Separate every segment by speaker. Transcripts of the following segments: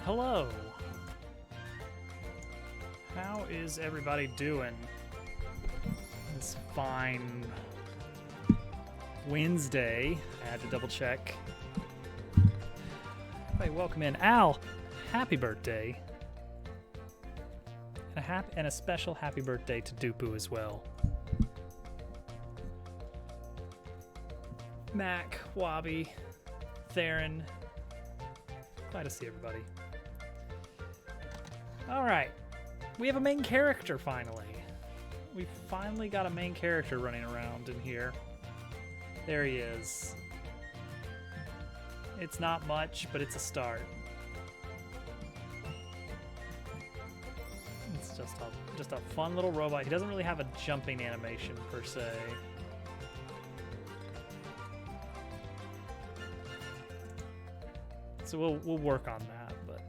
Speaker 1: hello. How is everybody doing this fine Wednesday? I had to double check. Hey, welcome in. Al, happy birthday. And a special happy birthday to Dupu as well. Mac, Wabi, Theron. Glad to see everybody. All right. We have a main character finally. We finally got a main character running around in here. There he is. It's not much, but it's a start. It's just a fun little robot. He doesn't really have a jumping animation per se. So we'll work on that, but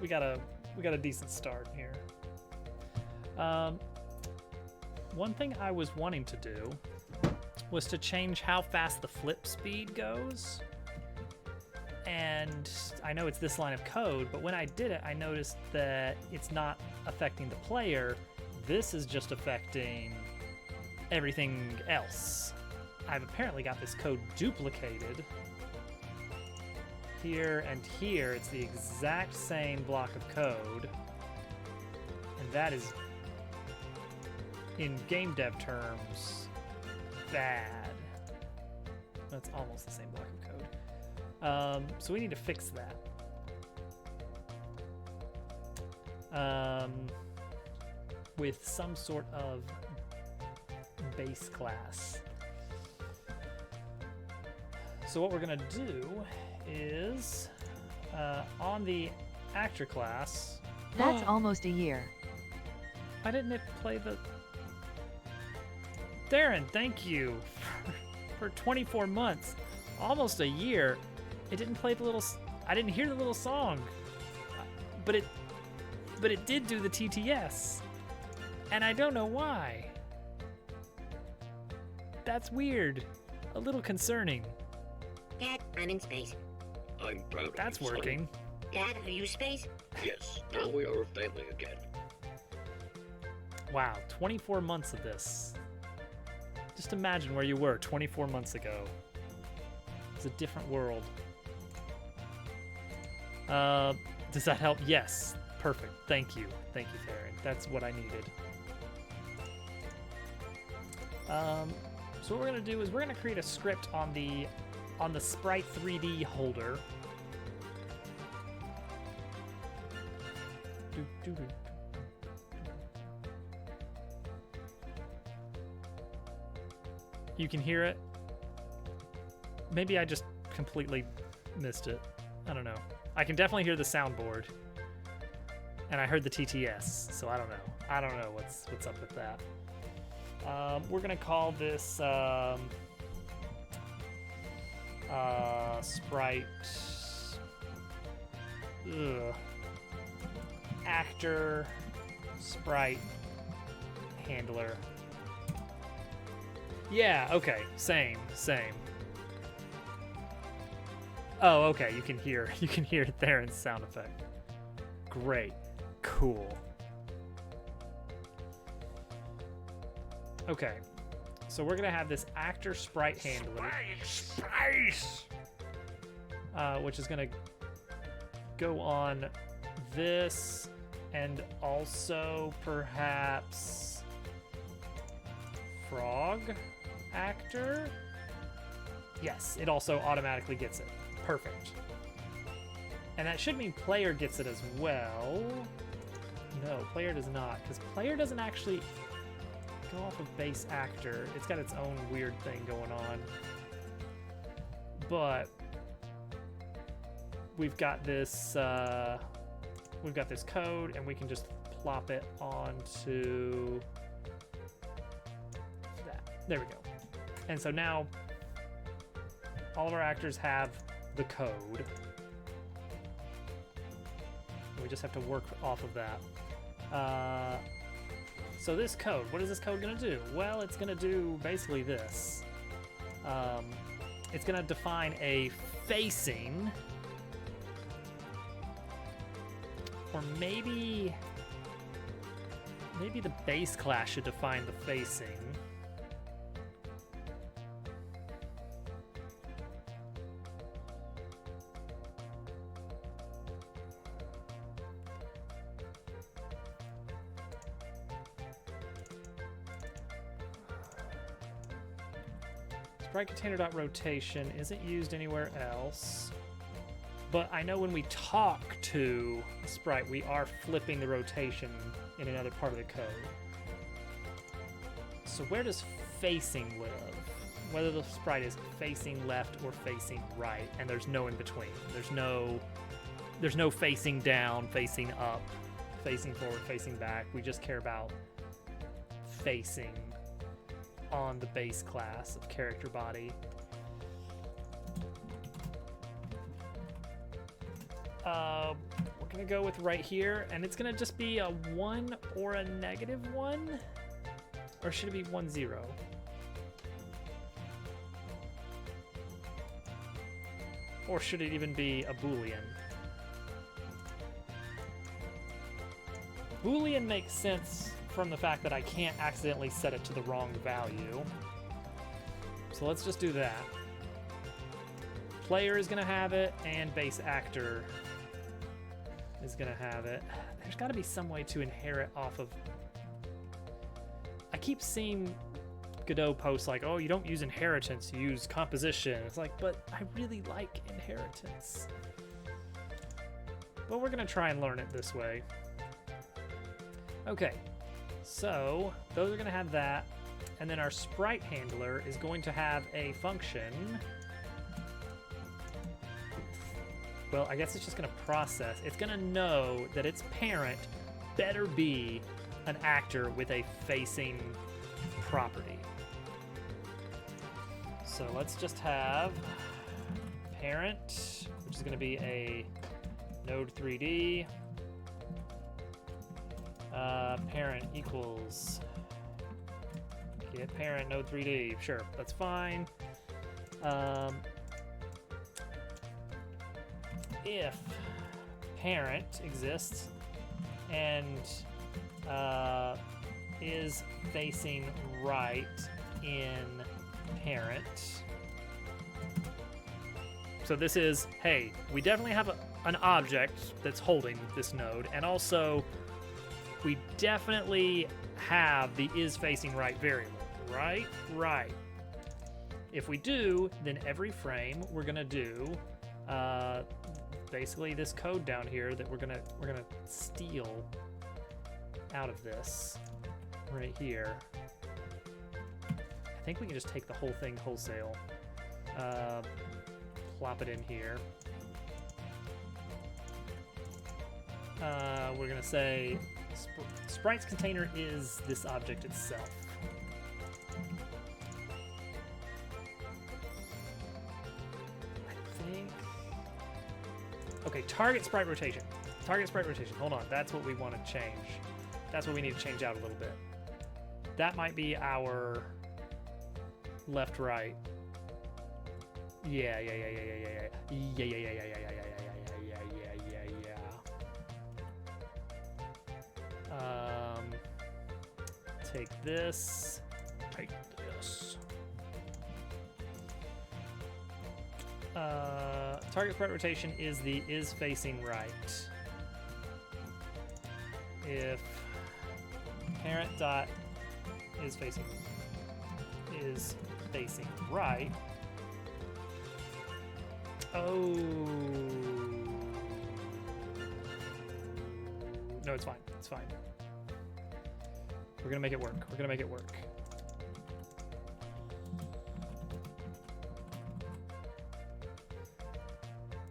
Speaker 1: we got a decent start here. One thing I was wanting to do was to change how fast the flip speed goes. And I know it's this line of code, but when I did it, I noticed that it's not affecting the player. This is just affecting everything else. I've apparently got this code duplicated. Here and here, it's the exact same block of code. And that is, in game dev terms, bad. That's almost the same block of code. So we need to fix that. With some sort of base class. So what we're gonna do is on the actor class.
Speaker 2: That's almost a year.
Speaker 1: Why didn't it play the... Darren, thank you for 24 months. Almost a year. It didn't play the little... I didn't hear the little song. But it did do the TTS. And I don't know why. That's weird. A little concerning.
Speaker 3: Dad, I'm in space.
Speaker 4: I'm proud of
Speaker 1: That's
Speaker 4: you, son.
Speaker 1: working.
Speaker 3: Dad, are you space?
Speaker 4: Yes, now we are a family again.
Speaker 1: Wow, 24 months of this. Just imagine where you were 24 months ago. It's a different world. Does that help? Yes. Perfect. Thank you. Thank you, Theron. That's what I needed. So what we're gonna do is we're gonna create a script on the Sprite 3D holder. You can hear it. Maybe I just completely missed it. I don't know. I can definitely hear the soundboard. And I heard the TTS, so I don't know. I don't know what's up with that. We're gonna call this Sprite actor Sprite handler. Yeah, okay, same. Oh, okay, you can hear Theron's sound effect. Great, cool. Okay, so we're gonna have this actor Sprite handler, which is gonna go on this, and also perhaps frog actor. Yes, it also automatically gets it. Perfect. And that should mean player gets it as well. No, player does not, because player doesn't actually go off of base actor. It's got its own weird thing going on. But we've got this code, and we can just plop it onto that. There we go. And so now all of our actors have the code. We just have to work off of that. So this code, what is this code gonna do? Well, it's gonna do basically this. It's gonna define a facing Or maybe the base class should define the facing. Sprite container.rotation isn't used anywhere else. But I know when we talk to Sprite, we are flipping the rotation in another part of the code. So where does facing live? Whether the sprite is facing left or facing right, and there's no in between. There's no facing down, facing up, facing forward, facing back. We just care about facing on the base class of character body. We're gonna go with right here, and it's gonna just be a 1 or a -1, or should it be 1, 0? Or should it even be a Boolean? Boolean makes sense from the fact that I can't accidentally set it to the wrong value. So let's just do that. Player is gonna have it, and base actor is gonna have it. There's gotta be some way to inherit off of... I keep seeing Godot posts like, oh, you don't use inheritance, you use composition. It's like, but I really like inheritance. Well, we're gonna try and learn it this way. Okay, so those are gonna have that, and then our sprite handler is going to have a function. Well, I guess it's just gonna process. It's gonna know that its parent better be an actor with a facing property. So let's just have parent, which is gonna be a node 3D. Parent equals get parent node 3D. Sure, that's fine. If parent exists and is facing right in parent. So this is, hey, we definitely have an object that's holding this node, and also we definitely have the is facing right variable, right? Right. If we do, then every frame we're gonna do basically this code down here that we're gonna steal out of this right here. I think we can just take the whole thing wholesale, plop it in here. We're gonna say sprite's container is this object itself. I think. Okay, target sprite rotation. Target sprite rotation. Hold on, that's what we want to change. That's what we need to change out a little bit. That might be our left right. Yeah. Take this. Take this. Target sprite rotation is the is facing right. If parent dot is facing right. Oh. No, it's fine. It's fine. We're gonna make it work. We're gonna make it work.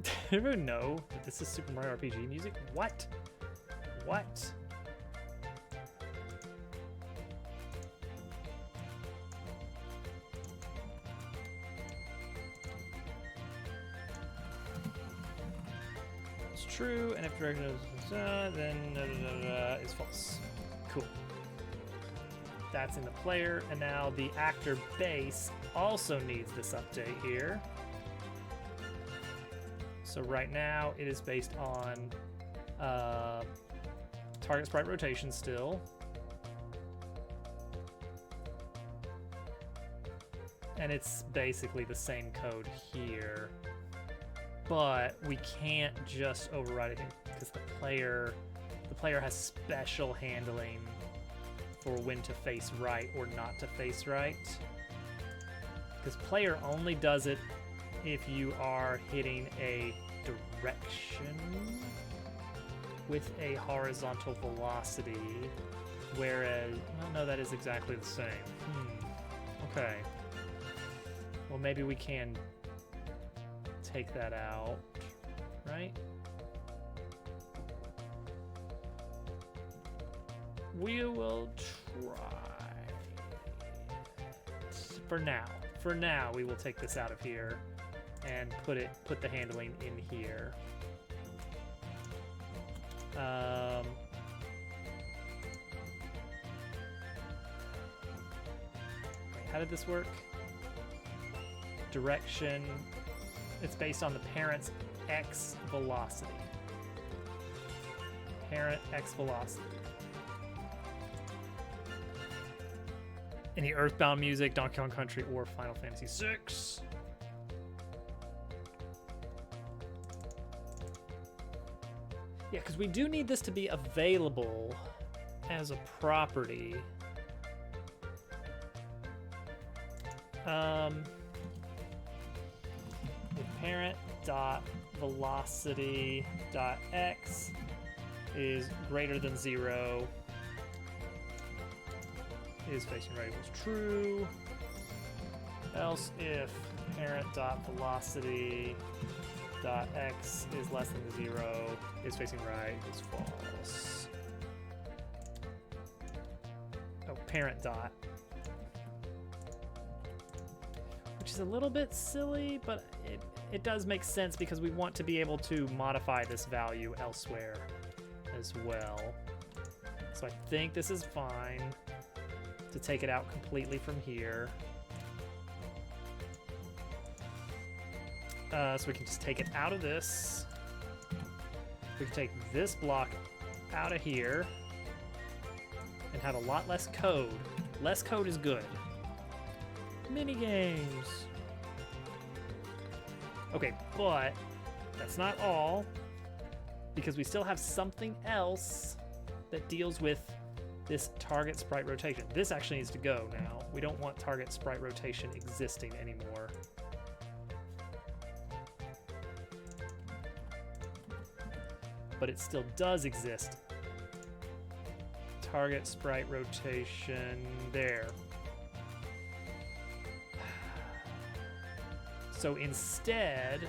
Speaker 1: Did everyone know that this is Super Mario RPG music? What? What? It's true, and if direction is then is false. Cool. That's in the player, and now the actor base also needs this update here. So right now it is based on Target sprite rotation still. And it's basically the same code here. But we can't just override it because the player has special handling for when to face right or not to face right. Because player only does it if you are hitting a direction with a horizontal velocity, whereas, well, no, that is exactly the same. Okay. Well, maybe we can take that out, right? We will try. For now. For now, we will take this out of here and put the handling in here. Wait, how did this work? Direction. It's based on the parent's X velocity. Parent X velocity. Any Earthbound music, Donkey Kong Country, or Final Fantasy VI. Yeah, because we do need this to be available as a property. If parent dot velocity dot x is greater than 0, is facing right equals true. Else, if parent dot velocity dot x is less than 0, is facing right is false. Oh, parent dot. Which is a little bit silly, but it does make sense because we want to be able to modify this value elsewhere as well. So I think this is fine to take it out completely from here. So we can just take it out of this. We can take this block out of here and have a lot less code. Less code is good. Mini games. Okay, but that's not all, because we still have something else that deals with this target sprite rotation. This actually needs to go now. We don't want target sprite rotation existing anymore. But it still does exist. Target sprite rotation there. So instead,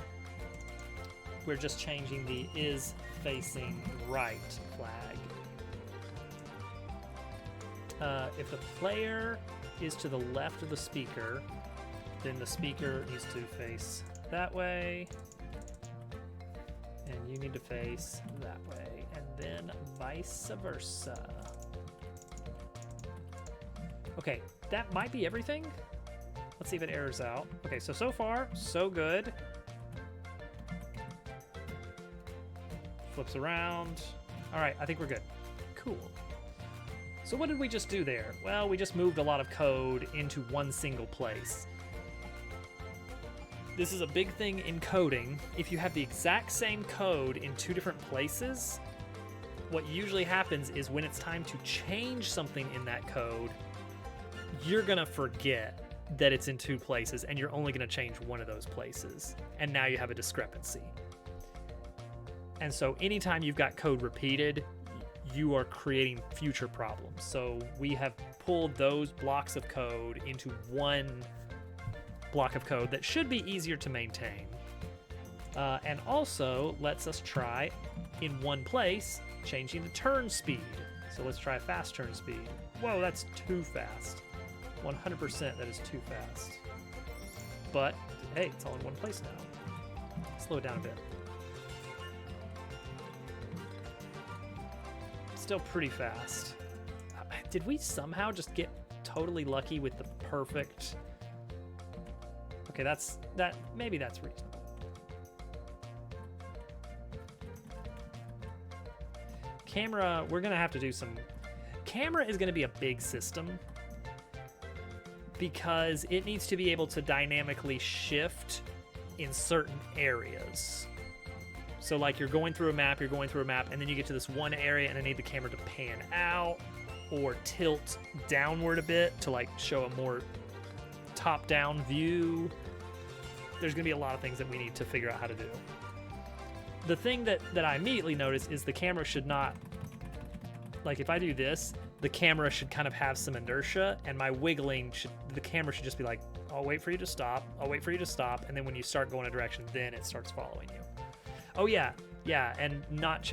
Speaker 1: we're just changing the is facing right flag. If the player is to the left of the speaker, then the speaker needs to face that way, and you need to face that way, and then vice versa. Okay, that might be everything. Let's see if it errors out. Okay, so far, so good. Flips around. All right, I think we're good. Cool. So what did we just do there? Well, we just moved a lot of code into one single place. This is a big thing in coding. If you have the exact same code in two different places, what usually happens is when it's time to change something in that code, you're gonna forget that it's in two places and you're only gonna change one of those places. And now you have a discrepancy. And so anytime you've got code repeated, you are creating future problems. So we have pulled those blocks of code into one block of code that should be easier to maintain. And also lets us try in one place, changing the turn speed. So let's try fast turn speed. Whoa, that's too fast. 100% that is too fast. But hey, it's all in one place now. Slow it down a bit. Still pretty fast. Did we somehow just get totally lucky with the perfect... Okay, maybe that's reasonable. Camera, we're gonna have to do some... Camera is gonna be a big system because it needs to be able to dynamically shift in certain areas. So like you're going through a map, and then you get to this one area and I need the camera to pan out or tilt downward a bit to like show a more top-down view. There's gonna be a lot of things that we need to figure out how to do. The thing that I immediately noticed is the camera should not, like if I do this, the camera should kind of have some inertia, and my wiggling the camera should just be like, I'll wait for you to stop, and then when you start going a direction, then it starts following you. Oh yeah, and not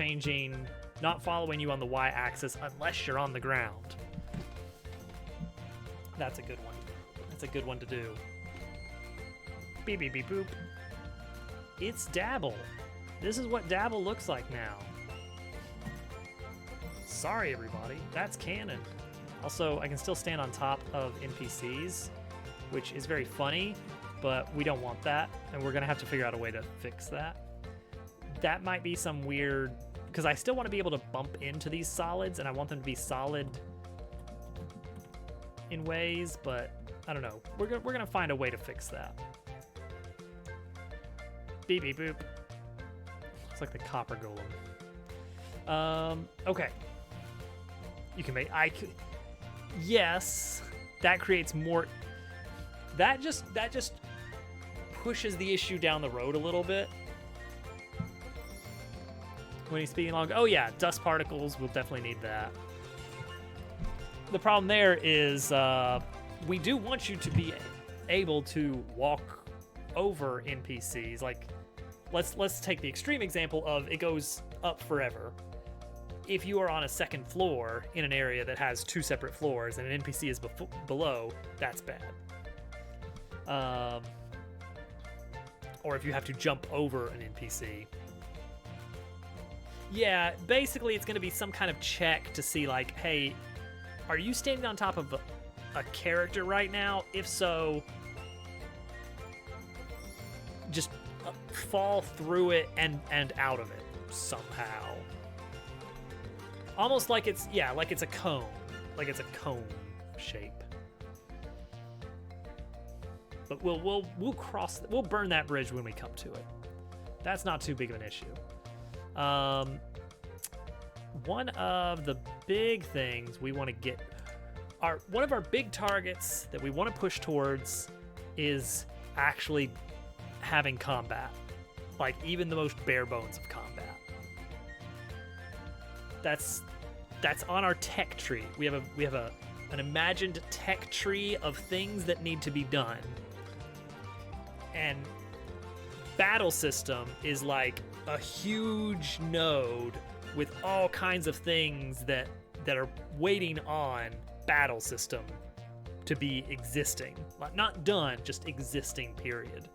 Speaker 1: following you on the y-axis unless you're on the ground. That's a good one. That's a good one to do. Beep beep beep boop. It's Dabble. This is what Dabble looks like now. Sorry, everybody. That's canon. Also, I can still stand on top of NPCs, which is very funny, but we don't want that, and we're going to have to figure out a way to fix that. That might be some weird... Because I still want to be able to bump into these solids, and I want them to be solid in ways, but I don't know. We're going to find a way to fix that. Beep beep boop. It's like the copper golem. Okay. You can make... Yes, that creates more... That just pushes the issue down the road a little bit. When he's speeding along... Oh yeah, dust particles, we'll definitely need that. The problem there is we do want you to be able to walk over NPCs. Like, let's take the extreme example of it goes up forever. If you are on a second floor in an area that has two separate floors and an NPC is below, that's bad. Or if you have to jump over an NPC. Yeah, basically it's going to be some kind of check to see like, hey, are you standing on top of a character right now? If so, just fall through it and out of it somehow. Almost like it's, yeah, like it's a cone. Like it's a cone shape. But we'll burn that bridge when we come to it. That's not too big of an issue. One of the big things we want to get, one of our big targets that we want to push towards is actually having combat. Like even the most bare bones of combat. That's on our tech tree. We have an imagined tech tree of things that need to be done. And battle system is like a huge node with all kinds of things that are waiting on battle system to be existing. Not done, just existing, period.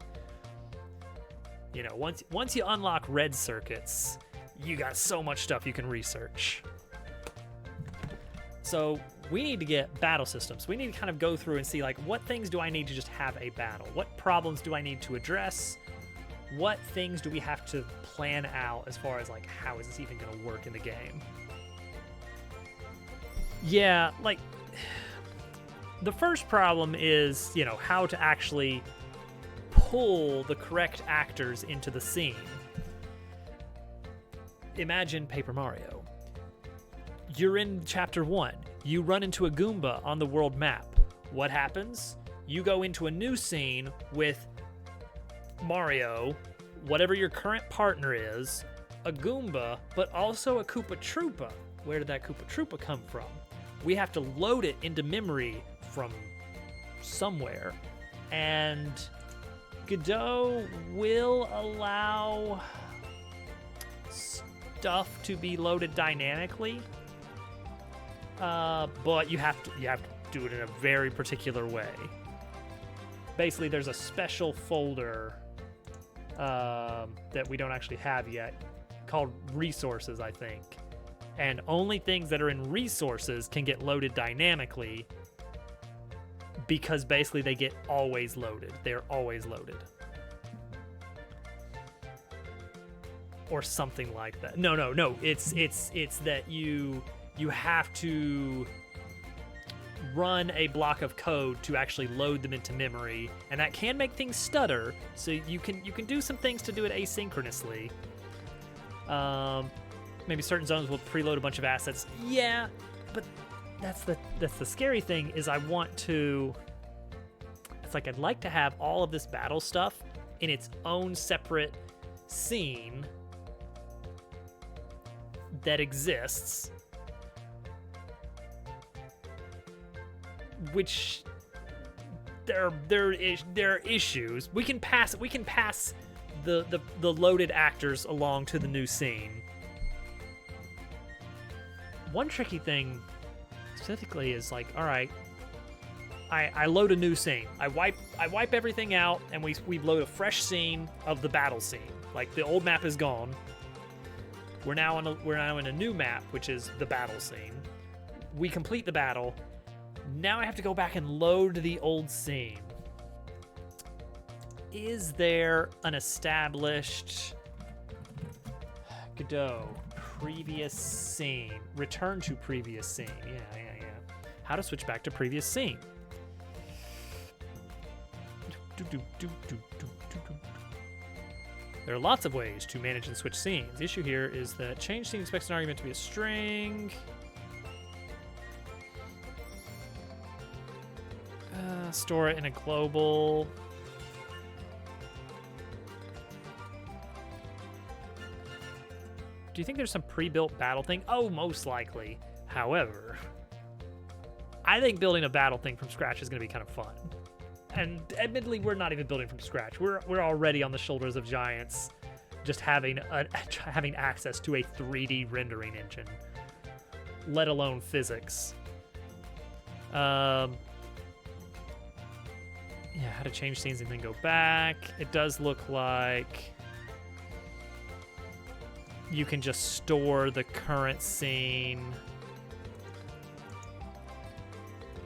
Speaker 1: You know, once you unlock red circuits, you got so much stuff you can research. So we need to get battle systems. We need to kind of go through and see like, what things do I need to just have a battle? What problems do I need to address? What things do we have to plan out as far as like, how is this even going to work in the game? Yeah, like the first problem is, you know, how to actually pull the correct actors into the scene. Imagine Paper Mario. You're in chapter 1. You run into a Goomba on the world map. What happens? You go into a new scene with Mario, whatever your current partner is, a Goomba, but also a Koopa Troopa. Where did that Koopa Troopa come from? We have to load it into memory from somewhere. And Godot will allow stuff to be loaded dynamically, but you have to do it in a very particular way. Basically, there's a special folder that we don't actually have yet called resources, I think. And only things that are in resources can get loaded dynamically because basically they get always loaded. They're always loaded. or something like that. No. It's that you have to run a block of code to actually load them into memory, and that can make things stutter. So you can do some things to do it asynchronously. Maybe certain zones will preload a bunch of assets. Yeah, but that's the scary thing is I want to. It's like I'd like to have all of this battle stuff in its own separate scene that exists, which there are issues. We can pass the loaded actors along to the new scene. One tricky thing specifically is like, all right, I load a new scene. I wipe everything out, and we load a fresh scene of the battle scene. Like the old map is gone. We're now in a new map, which is the battle scene. We complete the battle. Now I have to go back and load the old scene. Is there an established Godot previous scene? Return to previous scene. Yeah. How to switch back to previous scene. There are lots of ways to manage and switch scenes. The issue here is that change scene expects an argument to be a string. Store it in a global. Do you think there's some pre-built battle thing? Oh, most likely. However, I think building a battle thing from scratch is going to be kind of fun. And admittedly, we're not even building from scratch. We're already on the shoulders of giants, just having access to a 3D rendering engine, let alone physics. Yeah, how to change scenes and then go back. It does look like you can just store the current scene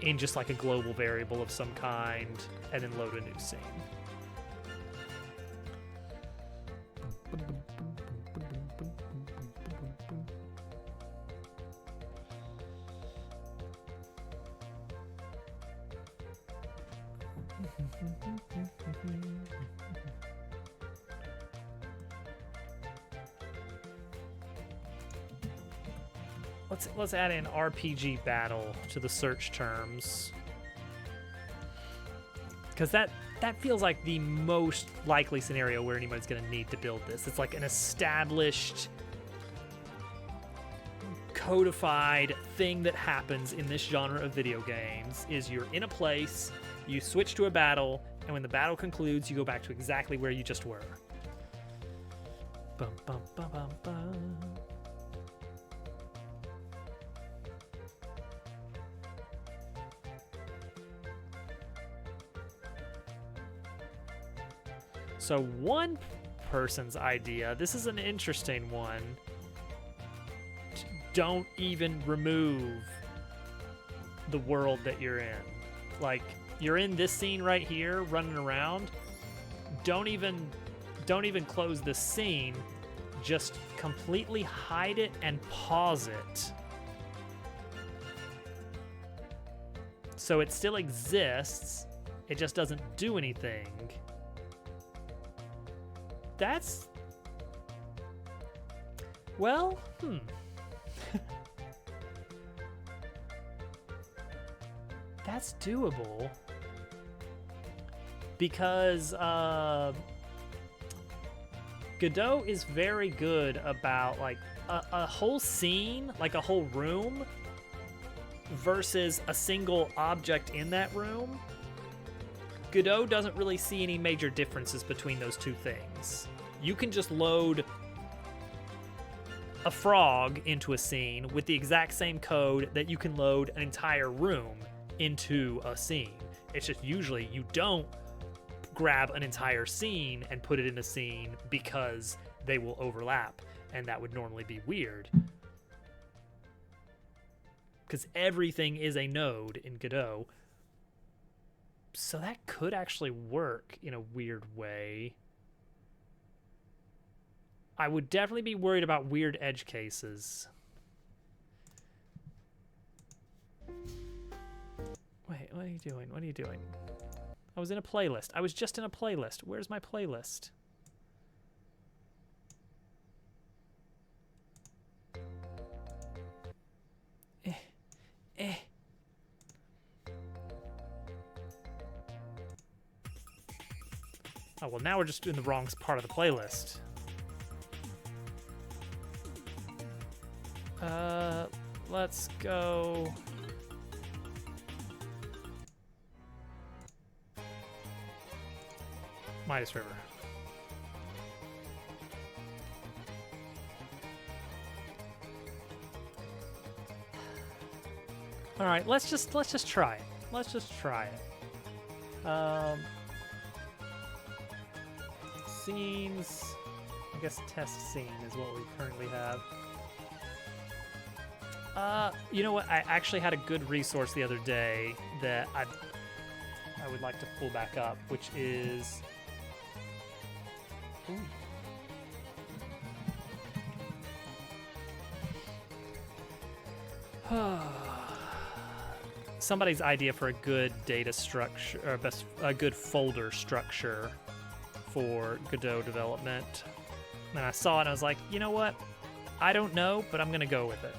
Speaker 1: in just like a global variable of some kind and then load a new scene. Let's add in RPG battle to the search terms, because that feels like the most likely scenario where anybody's going to need to build this. It's like an established, codified thing that happens in this genre of video games. Is you're in a place, you switch to a battle, and when the battle concludes, you go back to exactly where you just were. Bum, bum, bum, bum, bum. So one person's idea, this is an interesting one. Don't even remove the world that you're in. Like, you're in this scene right here, running around. Don't even close the scene. Just completely hide it and pause it. So it still exists. It just doesn't do anything. That's... Well, That's doable. Because, Godot is very good about, like, a whole scene, like a whole room, versus a single object in that room. Godot doesn't really see any major differences between those two things. You can just load a frog into a scene with the exact same code that you can load an entire room into a scene. It's just usually you don't grab an entire scene and put it in a scene because they will overlap, and that would normally be weird. Because everything is a node in Godot. So that could actually work in a weird way. I would definitely be worried about weird edge cases. Wait, what are you doing? What are you doing? I was in a playlist. I was just in a playlist. Where's my playlist? Oh, well, now we're just in the wrong part of the playlist. Let's go... Midas River. All right, let's just try it. Let's just try it. Scenes. I guess test scene is what we currently have. You know what? I actually had a good resource the other day that I would like to pull back up, which is. Ooh. Somebody's idea for a good data structure, or a good folder structure for Godot development. And I saw it and I was like, you know what? I don't know, but I'm going to go with it.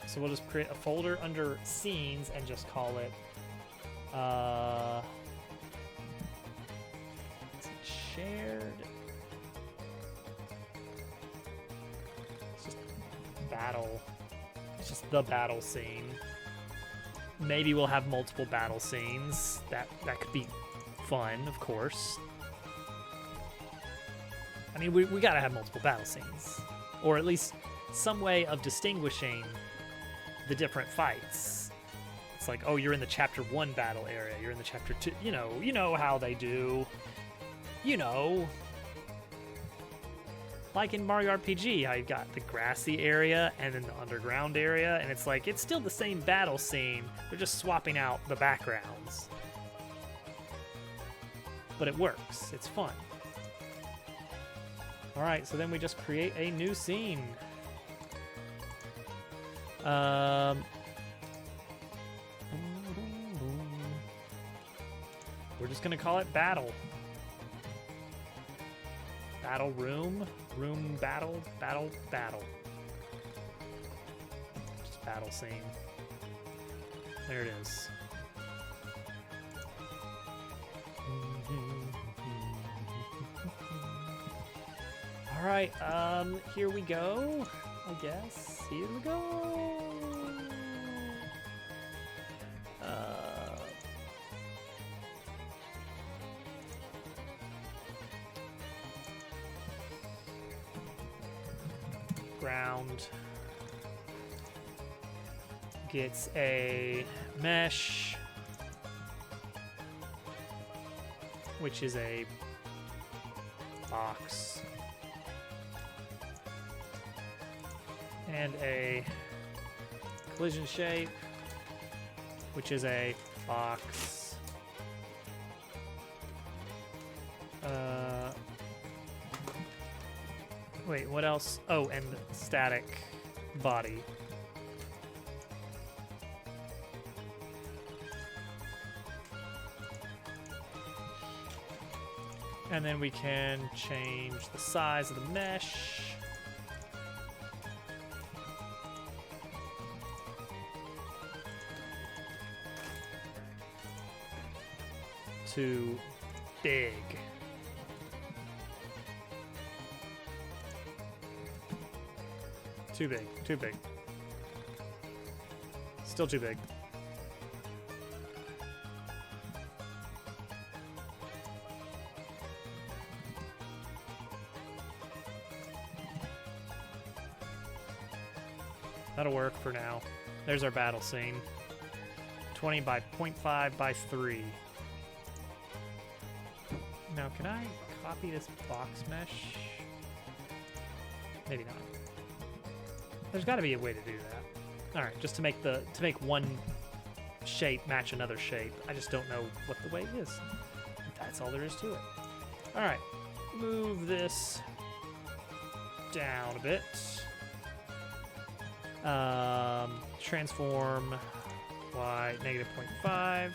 Speaker 1: So we'll just create a folder under scenes and just call it is it shared? It's just battle. It's just the battle scene. Maybe we'll have multiple battle scenes. That could be fun, of course. I mean, we gotta have multiple battle scenes, or at least some way of distinguishing the different fights. It's like, oh, you're in the chapter 1 battle area, you're in the chapter 2, you know how they do, like in Mario RPG, how you've got the grassy area and then the underground area, and it's like, it's still the same battle scene, they're just swapping out the backgrounds. But it works, it's fun. All right, so then we just create a new scene. We're just gonna call it battle. Battle room, battle. Just battle scene. There it is. All right, here we go, I guess. Here we go. Ground gets a mesh, which is a box, and a collision shape, which is a box. Wait, what else? Oh, and static body. And then we can change the size of the mesh. To big. Too big, too big. Still too big. That'll work for now. There's our battle scene. 20 by 0.5 by 3. Now, can I copy this box mesh? Maybe not. There's got to be a way to do that. All right, just to make one shape match another shape. I just don't know what the weight is. That's all there is to it. All right, move this down a bit. Transform y negative 0.5.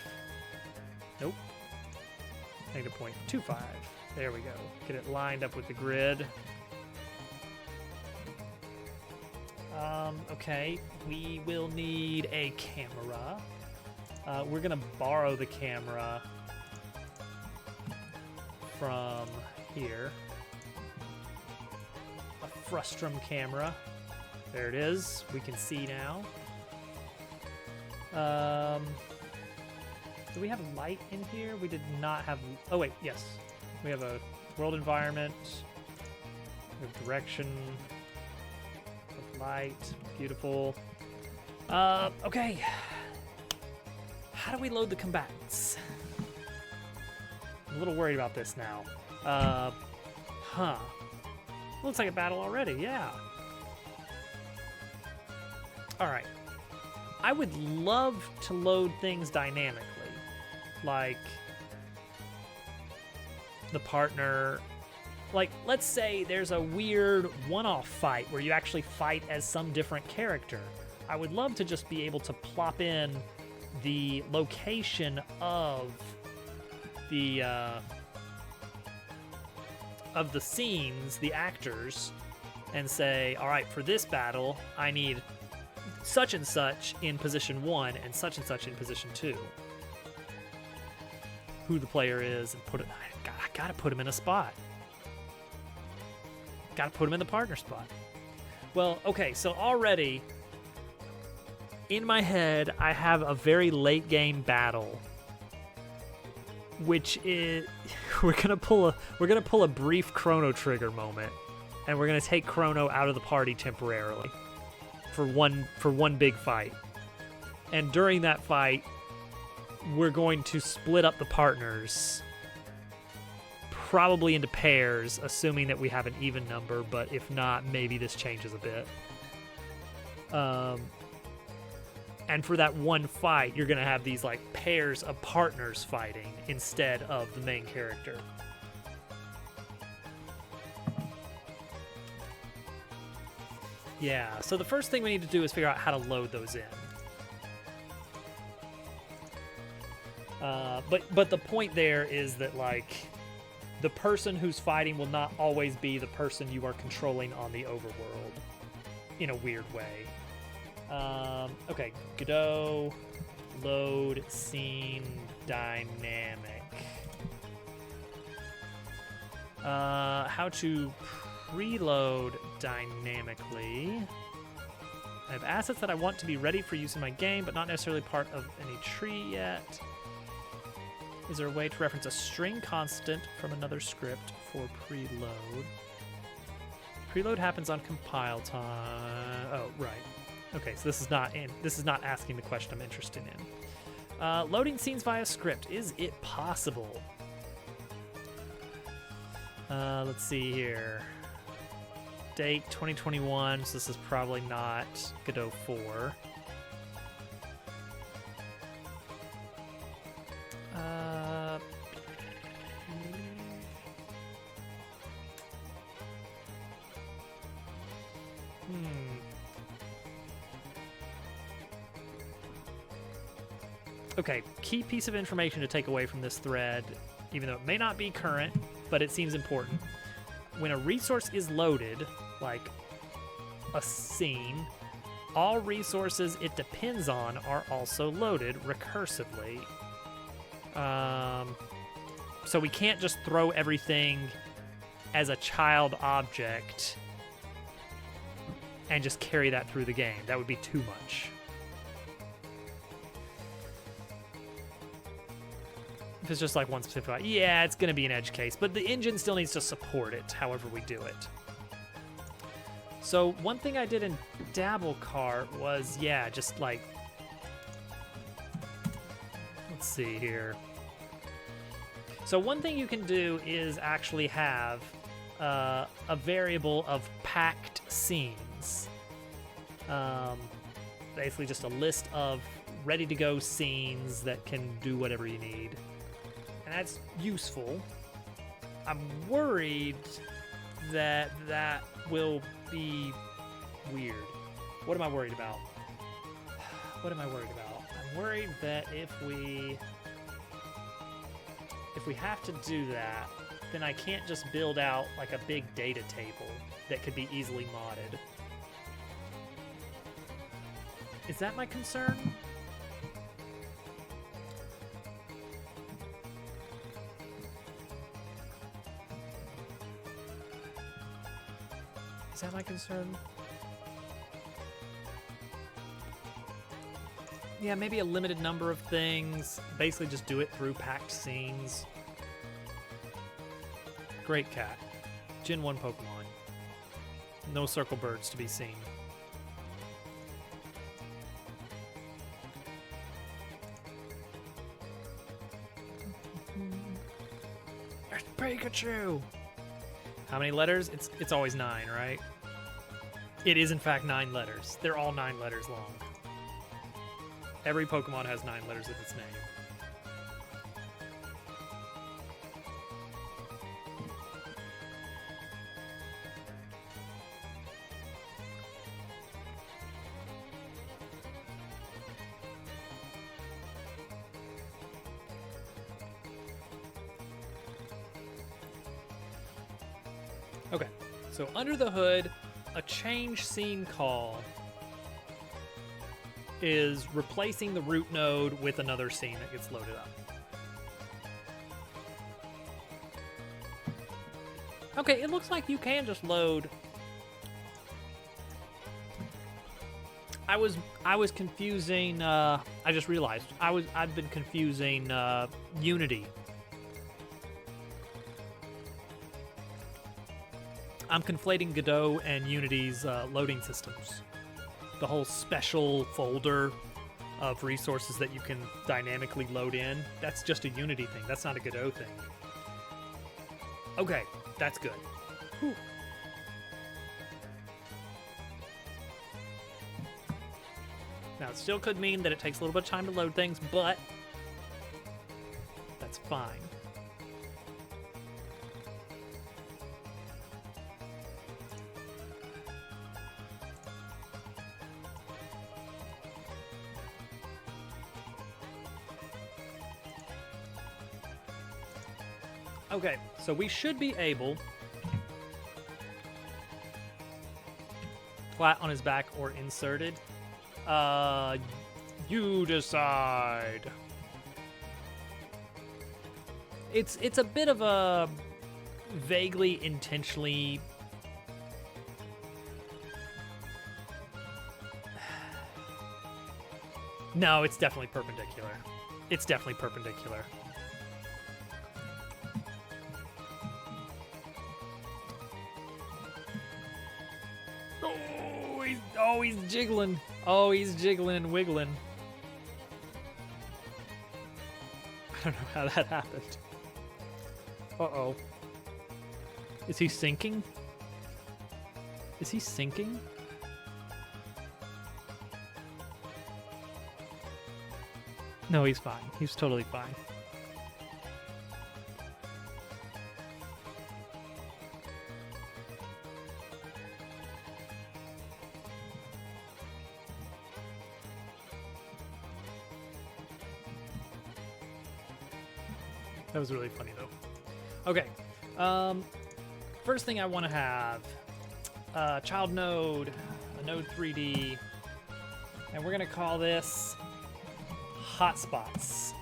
Speaker 1: Nope. Negative 0.25. There we go. Get it lined up with the grid. Okay, we will need a camera. We're gonna borrow the camera from here. A frustrum camera. There it is. We can see now. Do we have light in here? We did not have... Oh, wait, yes. We have a world environment. We have direction. Light. Beautiful. Okay. How do we load the combatants? I'm a little worried about this now. Looks like a battle already, yeah. Alright. I would love to load things dynamically. Like the partner. Like, let's say there's a weird one-off fight where you actually fight as some different character. I would love to just be able to plop in the location of the scenes, the actors, and say, all right, for this battle, I need such and such in position 1 and such in position 2. Who the player is, and put it. I gotta put him in a spot. Gotta put him in the partner spot. Well, okay, so already in my head, I have a very late game battle, which is we're gonna pull a brief Chrono Trigger moment, and we're gonna take Chrono out of the party temporarily for one big fight. And during that fight, we're going to split up the partners, probably into pairs, assuming that we have an even number, but if not, maybe this changes a bit. And for that one fight, you're going to have these like pairs of partners fighting instead of the main character. Yeah, so the first thing we need to do is figure out how to load those in. But the point there is that, like, the person who's fighting will not always be the person you are controlling on the overworld in a weird way. Okay, Godot, load scene dynamic. How to preload dynamically. I have assets that I want to be ready for use in my game, but not necessarily part of any tree yet. Is there a way to reference a string constant from another script for preload? Preload happens on compile time. Oh, right. Okay, so this is not asking the question I'm interested in. Loading scenes via script. Is it possible? Let's see here. Date 2021, so this is probably not Godot 4. Okay, key piece of information to take away from this thread, even though it may not be current, but it seems important. When a resource is loaded, like a scene, all resources it depends on are also loaded recursively. So we can't just throw everything as a child object and just carry that through the game. That would be too much. If it's just like one specific, yeah, it's going to be an edge case, but the engine still needs to support it however we do it. So one thing I did in Dabblecart was, yeah, just like, let's see here. So one thing you can do is actually have a variable of packed scenes. basically just a list of ready-to-go scenes that can do whatever you need. And that's useful. I'm worried that that will be weird. What am I worried about? What am I worried about? I'm worried that if we have to do that, then I can't just build out like a big data table that could be easily modded. Is that my concern? Is that my concern? Yeah, maybe a limited number of things. Basically just do it through packed scenes. Great cat. Gen 1 Pokemon. No circle birds to be seen. There's Pikachu! How many letters? It's always 9, right? It is in fact 9 letters. They're all 9 letters long. Every Pokemon has 9 letters in its name. Okay, so under the hood, a change scene call is replacing the root node with another scene that gets loaded up. Okay, it looks like you can just load. I was confusing. I just realized I've been confusing Unity. I'm conflating Godot and Unity's loading systems. The whole special folder of resources that you can dynamically load in, that's just a Unity thing. That's not a Godot thing. Okay, that's good. Whew. Now, it still could mean that it takes a little bit of time to load things, but that's fine. Okay, so we should be able, flat on his back or inserted. You decide. It's a bit of a vaguely intentionally No, it's definitely perpendicular. It's definitely perpendicular. Oh, he's jiggling. Oh, he's jiggling and wiggling. I don't know how that happened. Uh-oh. Is he sinking? Is he sinking? No, he's fine. He's totally fine. That was really funny, though. Okay. First thing I want to have, child node, a node 3D, and we're going to call this hotspots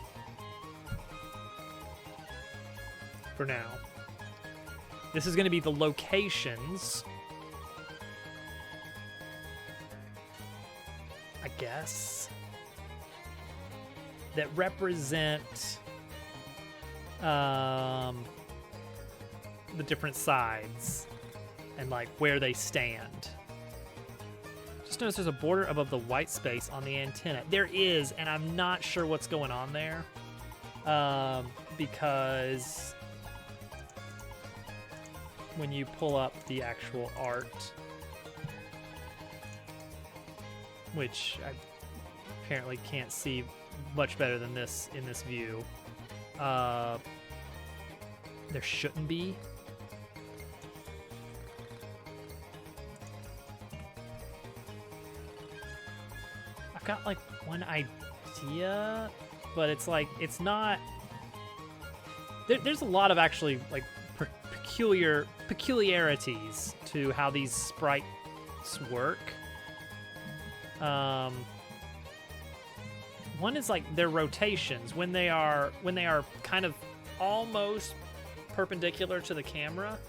Speaker 1: for now. This is going to be the locations, I guess, that represent the different sides and like where they stand. Just notice there's a border above the white space on the antenna. There is, and I'm not sure what's going on there, because when you pull up the actual art, which I apparently can't see much better than this in this view. There shouldn't be. I've got like one idea, but it's like, it's not, there's a lot of actually like peculiarities to how these sprites work. One is like their rotations when they are kind of almost perpendicular to the camera.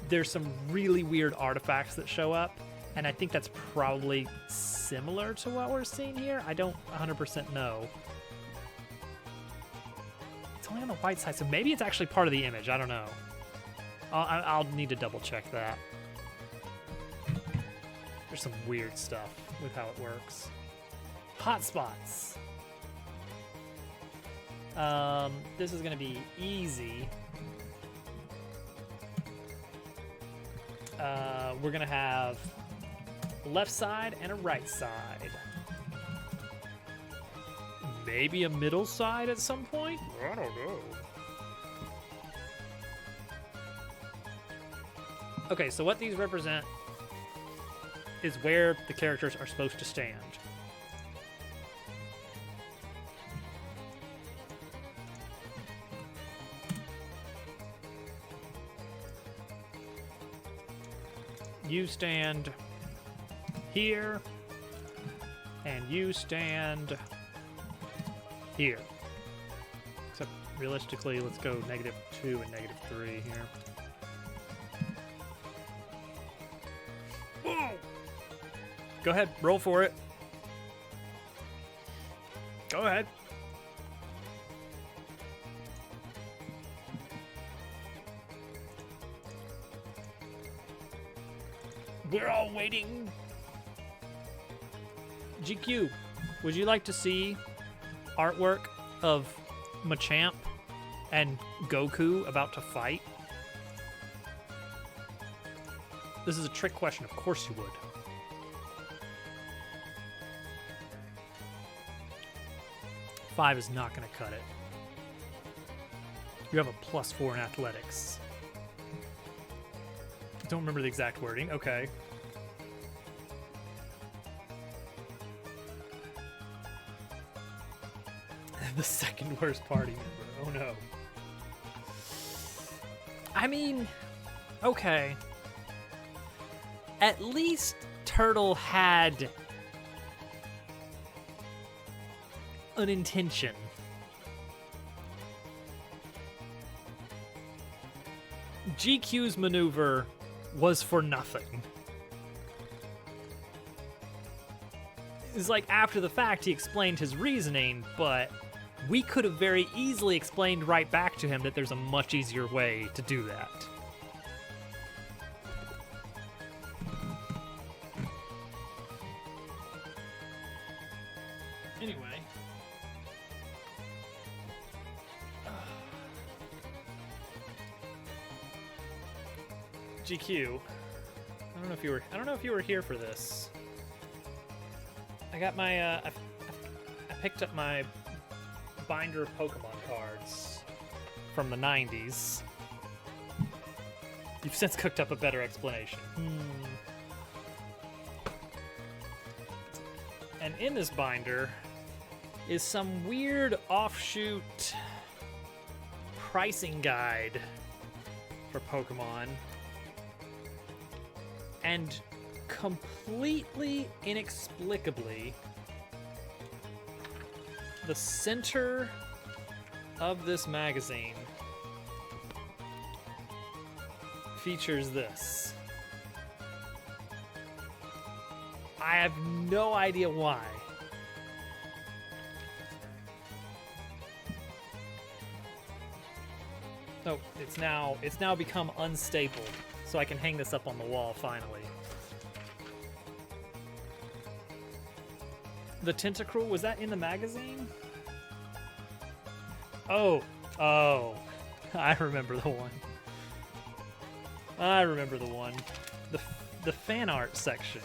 Speaker 1: There's some really weird artifacts that show up, and I think that's probably similar to what we're seeing here. I don't 100% know. It's only on the white side, so maybe it's actually part of the image. I don't know. I'll need to double check that. There's some weird stuff with how it works. Hotspots. This is gonna be easy. We're gonna have a left side and a right side. Maybe a middle side at some point? I don't know. Okay, so what these represent is where the characters are supposed to stand. You stand here, and you stand here. Except realistically, let's go -2 and -3 here. Oh! Go ahead, roll for it. Go ahead. We're all waiting. GQ, would you like to see artwork of Machamp and Goku about to fight? This is a trick question. Of course you would. Five is not going to cut it. You have a +4 in athletics. Don't remember the exact wording. Okay. The second worst party member. Oh no. I mean, okay. At least Turtle had an intention. GQ's maneuver was for nothing. It's like after the fact he explained his reasoning, but we could have very easily explained right back to him that there's a much easier way to do that. Anyway. GQ. I don't know if you were here for this. I got my I picked up my binder of Pokemon cards from the 90s. You've since cooked up a better explanation. And in this binder is some weird offshoot pricing guide for Pokemon. And completely inexplicably, the center of this magazine features this. I have no idea why. Oh, it's now become unstable, so I can hang this up on the wall finally. The Tentacruel, was that in the magazine? Oh, I remember the one. The fan art section.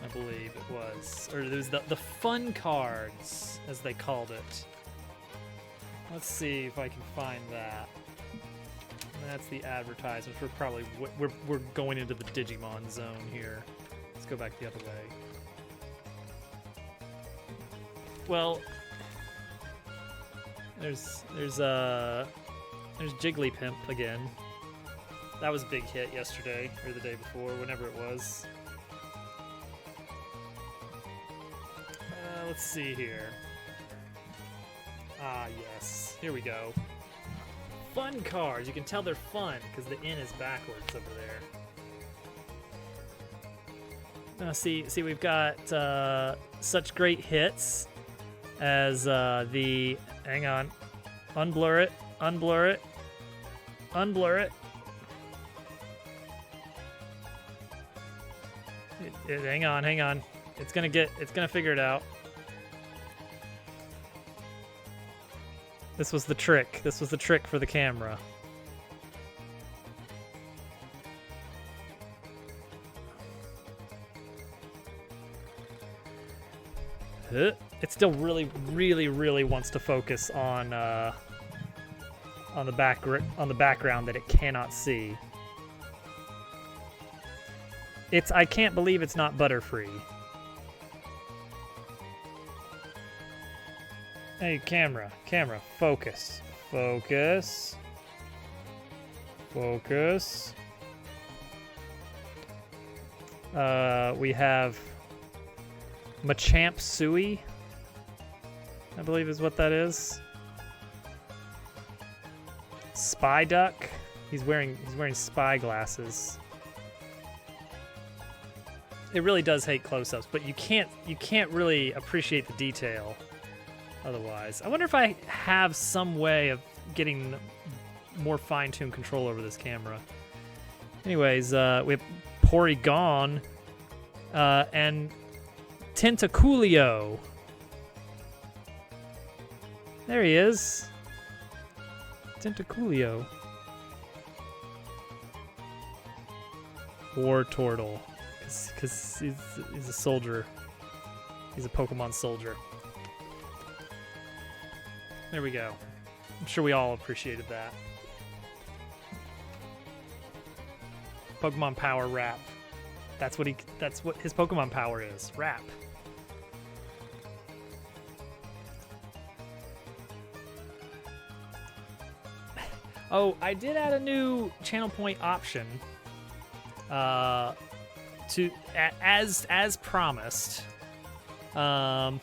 Speaker 1: I believe it was. Or it was the fun cards, as they called it. Let's see if I can find that. That's the advertisements. We're probably we're going into the Digimon zone here. Let's go back the other way. Well, there's Jigglypimp again. That was a big hit yesterday or the day before, whenever it was. Let's see here. Ah, yes. Here we go. Fun cards. You can tell they're fun because the N is backwards over there. See, we've got such great hits as the. Hang on. Unblur it. Unblur it. Unblur it. Hang on. Hang on. It's gonna figure it out. This was the trick. This was the trick for the camera. It still really, really, really wants to focus on the background that it cannot see. I can't believe it's not Butterfree. Hey, camera, focus, focus, focus. We have Machamp Sui, I believe is what that is. Spyduck. He's wearing spy glasses. It really does hate close-ups, but you can't really appreciate the detail otherwise. I wonder if I have some way of getting more fine-tuned control over this camera. Anyways, we have Porygon and Tentacoolio. There he is. Tentacoolio. War Turtle. Because he's a soldier. He's a Pokemon soldier. There we go. I'm sure we all appreciated that. Pokemon Power Rap. That's what his Pokemon power is. Rap. Oh, I did add a new channel point option. As promised. I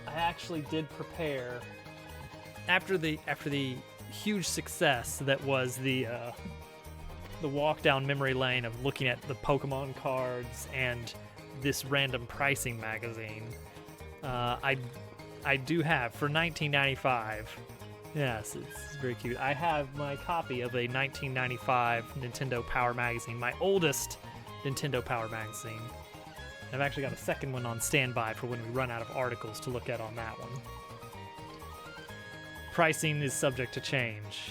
Speaker 1: actually did prepare after the huge success that was the walk down memory lane of looking at the Pokemon cards and this random pricing magazine. I do have for $19.95. Yes, it's very cute. I have my copy of a 1995 Nintendo Power magazine, my oldest Nintendo Power magazine. I've actually got a second one on standby for when we run out of articles to look at on that one. Pricing is subject to change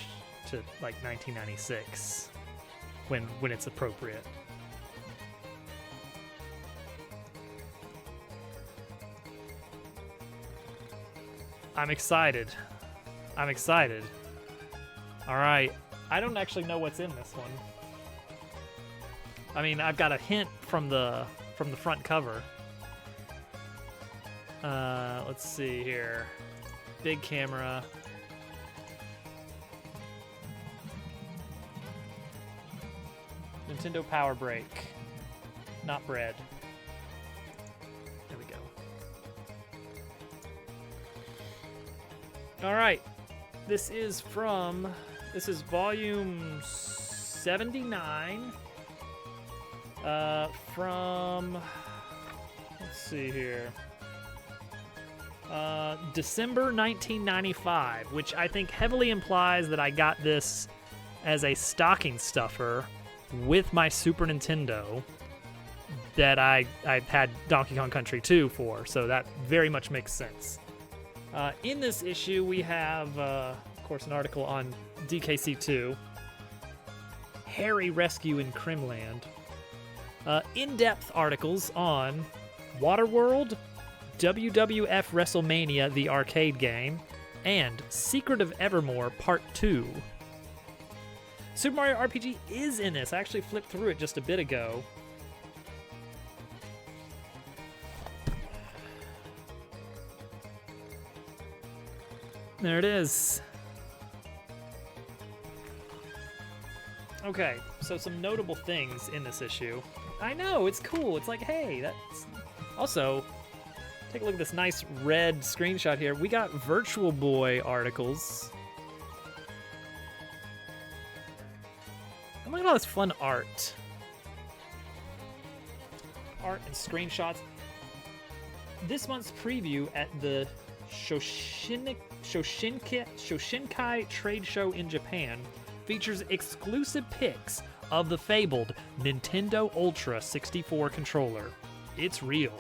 Speaker 1: to like 1996 when it's appropriate. I'm excited. I'm excited. All right. I don't actually know what's in this one. I mean, I've got a hint from the front cover. Let's see here. Big camera. Nintendo Power Break. Not bread. There we go. All right. This is volume 79. From, let's see here, December 1995, which I think heavily implies that I got this as a stocking stuffer with my Super Nintendo that I had Donkey Kong Country 2 for, so that very much makes sense. In this issue, we have, of course, an article on DKC2, Harry Rescue in Crimland, in-depth articles on Waterworld, WWF WrestleMania, the arcade game, and Secret of Evermore Part 2. Super Mario RPG is in this. I actually flipped through it just a bit ago. There it is. Okay, so some notable things in this issue. I know, it's cool. It's like, hey, that's... Also, take a look at this nice red screenshot here. We got Virtual Boy articles. And look at all this fun art. Art and screenshots. This month's preview at the Shoshinkai trade show in Japan features exclusive pics of the fabled Nintendo Ultra 64 controller. It's real.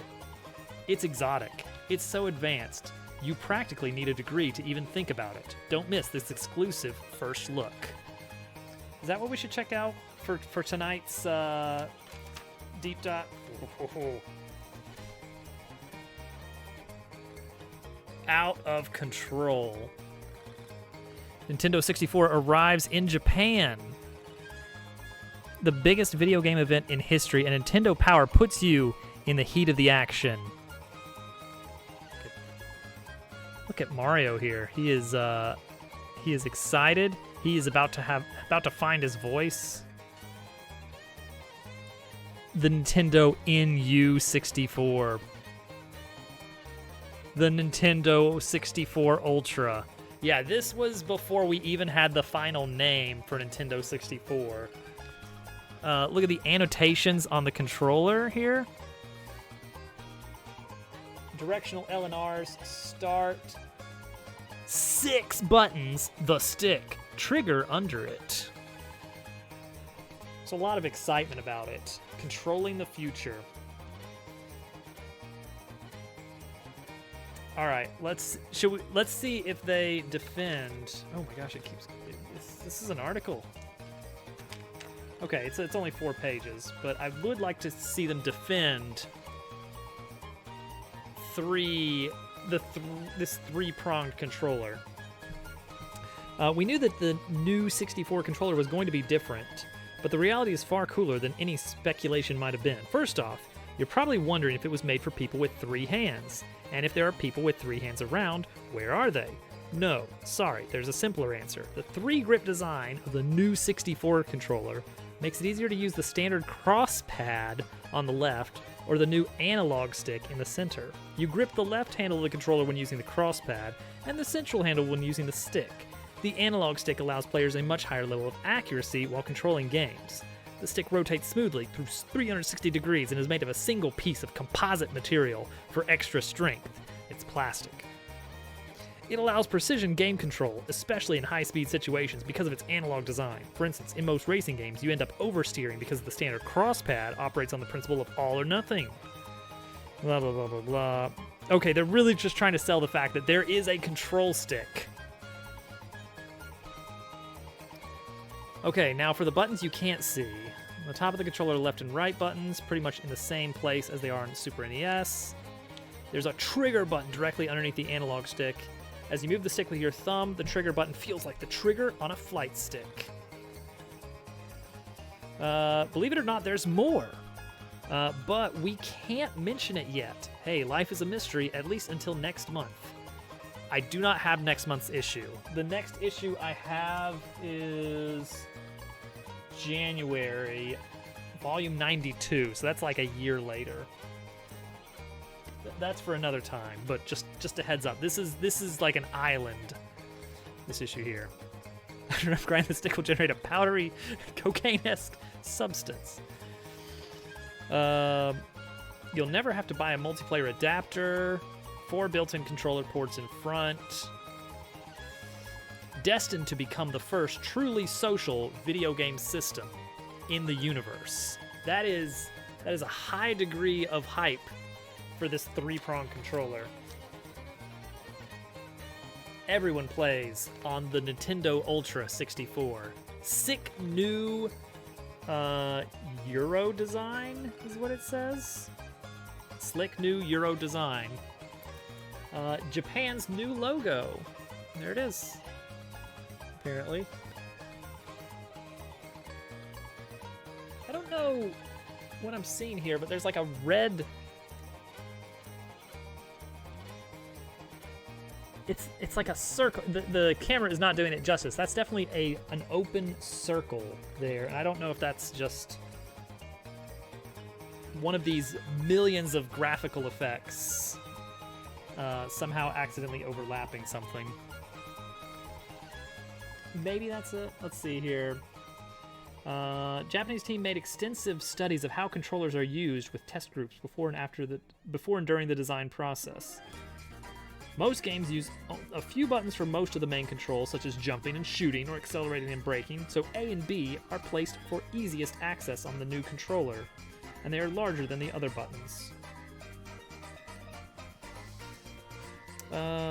Speaker 1: It's exotic. It's so advanced. You practically need a degree to even think about it. Don't miss this exclusive first look. Is that what we should check out for tonight's deep dive? Out of control. Nintendo 64 arrives in Japan. The biggest video game event in history, and Nintendo Power puts you in the heat of the action. Look at Mario here. He is excited. He is about to find his voice. The Nintendo NU64. The Nintendo 64 Ultra. Yeah, this was before we even had the final name for Nintendo 64. Look at the annotations on the controller here. Directional LNRs, start. 6 buttons, the stick, trigger under it. So a lot of excitement about it. Controlling the future. All right, let's see if they defend. Oh my gosh, this is an article. Okay, it's only 4 pages, but I would like to see them defend this three-pronged controller. We knew that the new 64 controller was going to be different, but the reality is far cooler than any speculation might have been. First off, you're probably wondering if it was made for people with 3 hands. And if there are people with 3 hands around, where are they? No, sorry, there's a simpler answer. The 3-grip design of the new 64 controller makes it easier to use the standard cross pad on the left or the new analog stick in the center. You grip the left handle of the controller when using the cross pad and the central handle when using the stick. The analog stick allows players a much higher level of accuracy while controlling games. The stick rotates smoothly through 360 degrees and is made of a single piece of composite material for extra strength. It's plastic. It allows precision game control, especially in high-speed situations because of its analog design. For instance, in most racing games, you end up oversteering because the standard cross pad operates on the principle of all or nothing. Blah, blah, blah, blah, blah. Okay, they're really just trying to sell the fact that there is a control stick. Okay, now for the buttons you can't see. On the top of the controller, left and right buttons, pretty much in the same place as they are on Super NES. There's a trigger button directly underneath the analog stick. As you move the stick with your thumb, the trigger button feels like the trigger on a flight stick. Believe it or not, there's more. But we can't mention it yet. Hey, life is a mystery, at least until next month. I do not have next month's issue. The next issue I have is January, volume 92, so that's like a year later. That's for another time, but just a heads up. This is like an island, this issue here. After enough grind, the stick will generate a powdery, cocaine-esque substance. You'll never have to buy a multiplayer adapter. 4 built-in controller ports in front. Destined to become the first truly social video game system in the universe. That is a high degree of hype for this 3-prong controller. Everyone plays on the Nintendo Ultra 64. Sick new Euro design is what it says. Slick new Euro design. Japan's new logo. There it is. Apparently. I don't know what I'm seeing here, but there's like a red... It's like a circle. The camera is not doing it justice. That's definitely an open circle there. And I don't know if that's just one of these millions of graphical effects somehow accidentally overlapping something. Maybe that's it. Let's see here. Japanese team made extensive studies of how controllers are used with test groups before and during the design process. Most games use a few buttons for most of the main controls, such as jumping and shooting or accelerating and braking, so A and B are placed for easiest access on the new controller, and they are larger than the other buttons.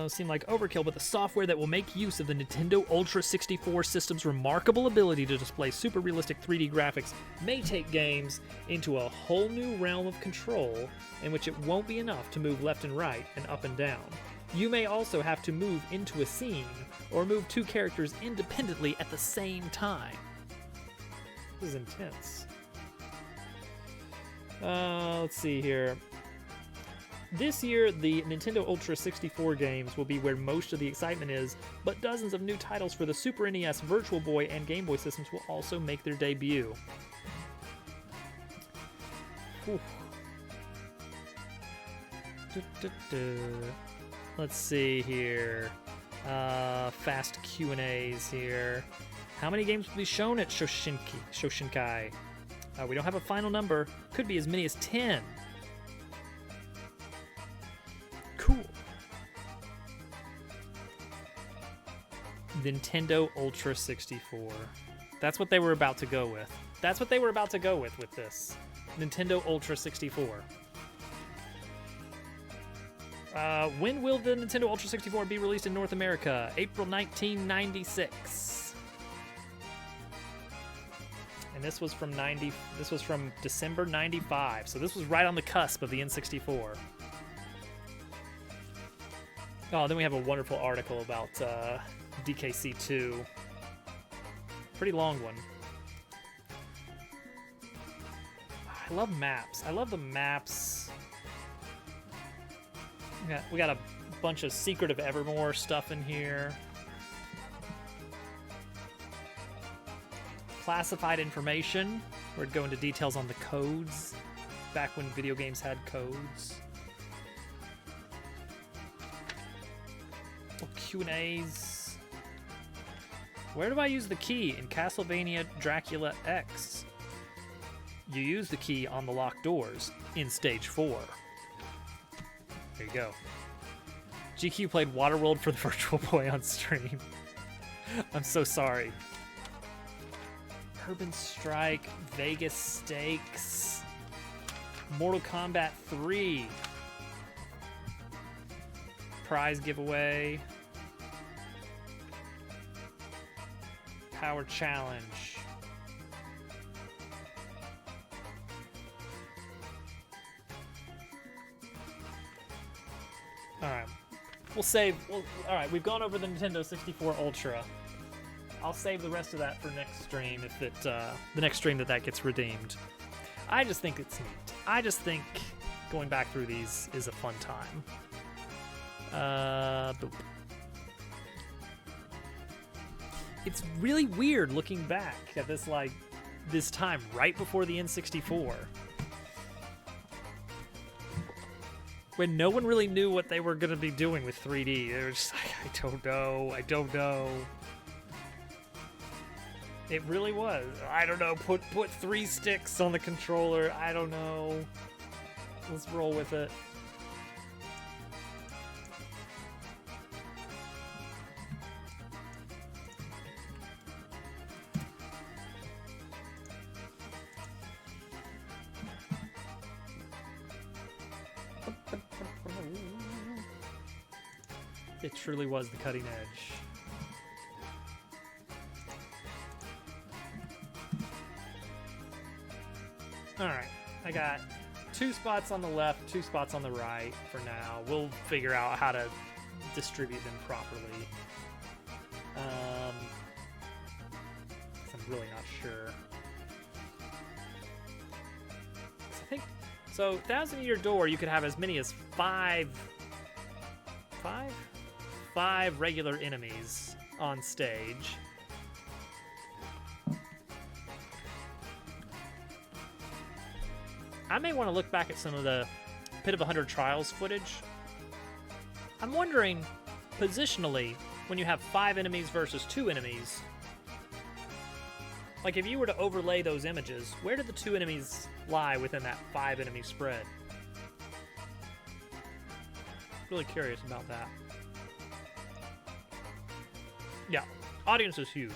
Speaker 1: Seem like overkill, but the software that will make use of the Nintendo Ultra 64 system's remarkable ability to display super realistic 3D graphics may take games into a whole new realm of control in which it won't be enough to move left and right and up and down. You may also have to move into a scene or move two characters independently at the same time. This is intense. Let's see here. This year, the Nintendo Ultra 64 games will be where most of the excitement is, but dozens of new titles for the Super NES, Virtual Boy, and Game Boy systems will also make their debut. Whew. Let's see here. Fast Q&As here. How many games will be shown at Shoshinkai? We don't have a final number. Could be as many as 10. Cool. Nintendo Ultra 64. That's what they were about to go with. That's what they were about to go with this. Nintendo Ultra 64. When will the Nintendo Ultra 64 be released in North America? April 1996. And this was from December 95. So this was right on the cusp of the N64. Oh, then we have a wonderful article about DKC2. Pretty long one. I love maps. I love the maps. We got a bunch of Secret of Evermore stuff in here. Classified information, where it'd go into details on the codes, back when video games had codes. Oh, Q&As. Where do I use the key in Castlevania Dracula X? You use the key on the locked doors in Stage 4. There you go. GQ played Waterworld for the Virtual Boy on stream. I'm so sorry. Urban Strike, Vegas Stakes, Mortal Kombat 3, prize giveaway, Power Challenge. Alright. Alright, we've gone over the Nintendo 64 Ultra. I'll save the rest of that for next stream if the next stream that gets redeemed. I just think it's neat. I just think going back through these is a fun time. Boop. It's really weird looking back at this time right before the N64. When no one really knew what they were going to be doing with 3D. They were just like, I don't know. It really was. I don't know, put 3 sticks on the controller. I don't know. Let's roll with it. It truly was the cutting edge. Alright, I got 2 spots on the left, 2 spots on the right for now. We'll figure out how to distribute them properly. 'Cause I'm really not sure. 'Cause I think so. 1,000-Year Door, you could have as many as five regular enemies on stage. I may want to look back at some of the Pit of 100 Trials footage. I'm wondering, positionally, when you have 5 enemies versus 2 enemies, like if you were to overlay those images, where do the 2 enemies lie within that 5 enemy spread? Really curious about that. Yeah, audience is huge.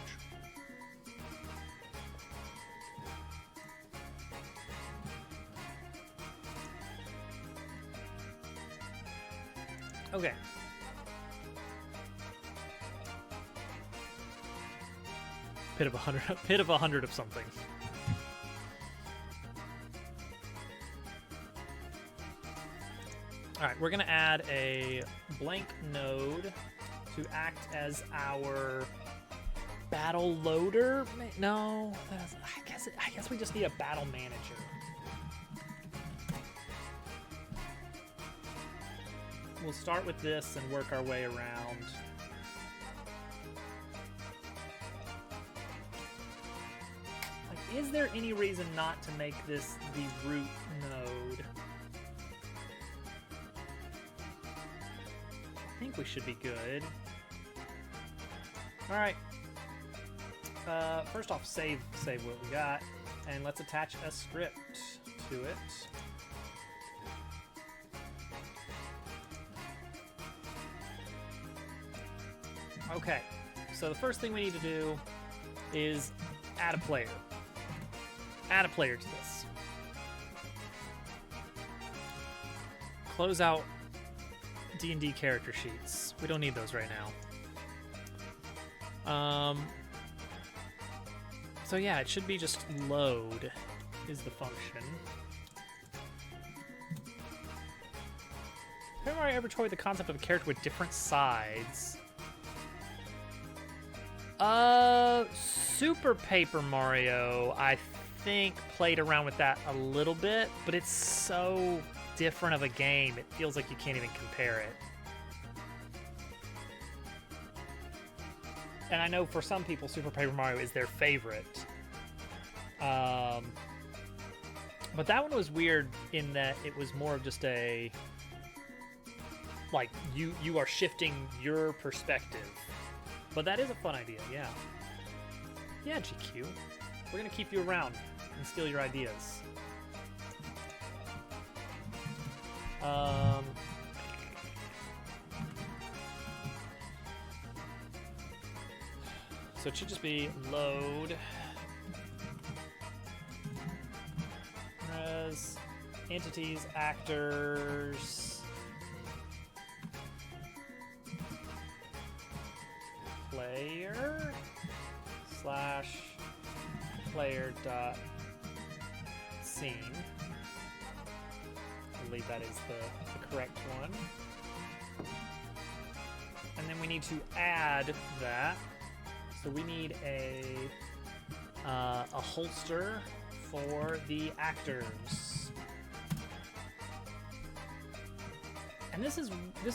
Speaker 1: Okay. Pit of 100, pit of 100 of something. All right, we're gonna add a blank node to act as our battle loader. No, I guess we just need a battle manager. We'll start with this and work our way around. Like, is there any reason not to make this the root node? I think we should be good. All right. First off, save what we got, and let's attach a script to it. Okay, so the first thing we need to do is add a player. Add a player to this. Close out D&D character sheets. We don't need those right now. So yeah, it should be just load is the function. Have I ever toyed with the concept of a character with different sides? Super Paper Mario, I think, played around with that a little bit, but it's so different of a game, it feels like you can't even compare it. And I know for some people, Super Paper Mario is their favorite. But that one was weird in that it was more of just a, like, you are shifting your perspective. But that is a fun idea, yeah. Yeah, GQ. We're gonna keep you around and steal your ideas. So it should just be load as entities, actors, player / player dot scene. I believe that is the correct one. And then we need to add that. So we need a holster for the actors. And this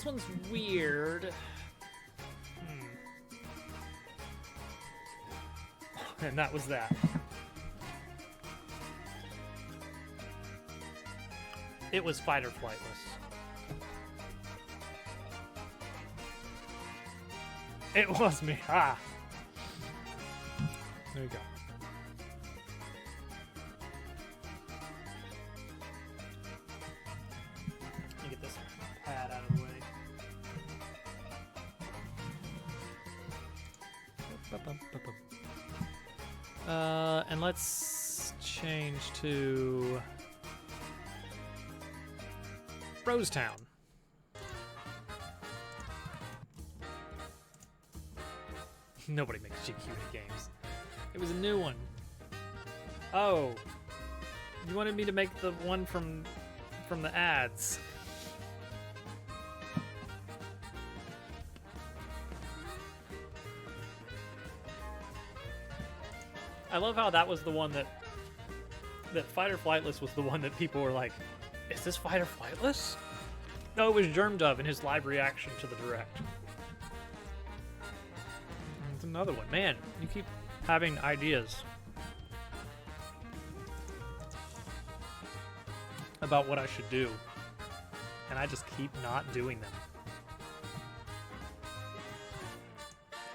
Speaker 1: one's weird. And that was that. It was fight or flightless. It was me. Ah. There you go. Let me get this pad out of the way. And let's change to Rosetown. Nobody makes GQ in games. It was a new one. Oh. You wanted me to make the one from from the ads. I love how that was the one that Fight or Flightless was the one that people were like, is this Fight or Flightless? No, it was Germdove in his live reaction to the direct. It's another one. Man, you keep having ideas about what I should do, and I just keep not doing them.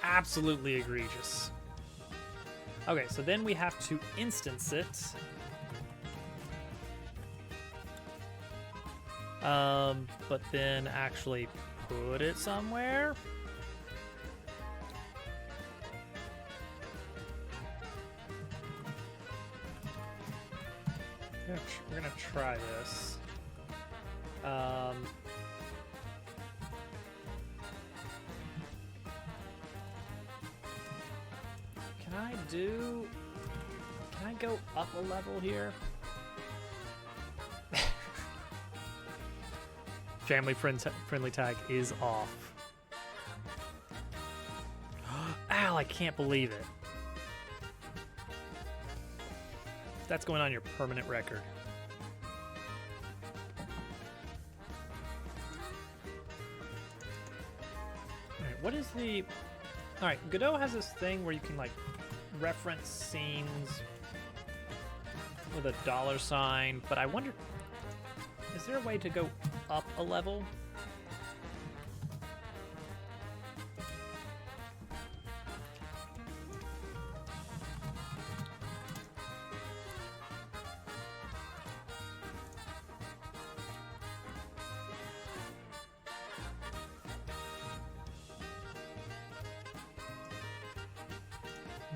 Speaker 1: Absolutely egregious. Okay, so then we have to instance it. But then actually put it somewhere. We're gonna try this. Can I go up a level here? Friendly tag is off. Al, I can't believe it. That's going on your permanent record. Alright, what is the... Alright, Godot has this thing where you can, like, reference scenes with a $, but I wonder... Is there a way to go up a level?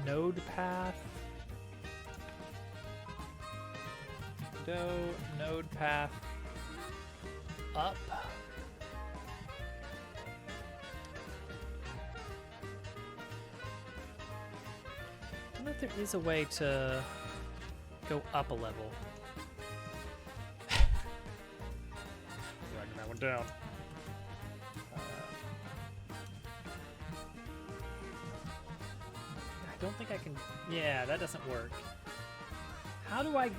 Speaker 1: Node path. Godot, node path. Up. I don't know if there is a way to go up a level. Dragging that one down. I don't think I can... Yeah, that doesn't work. How do I...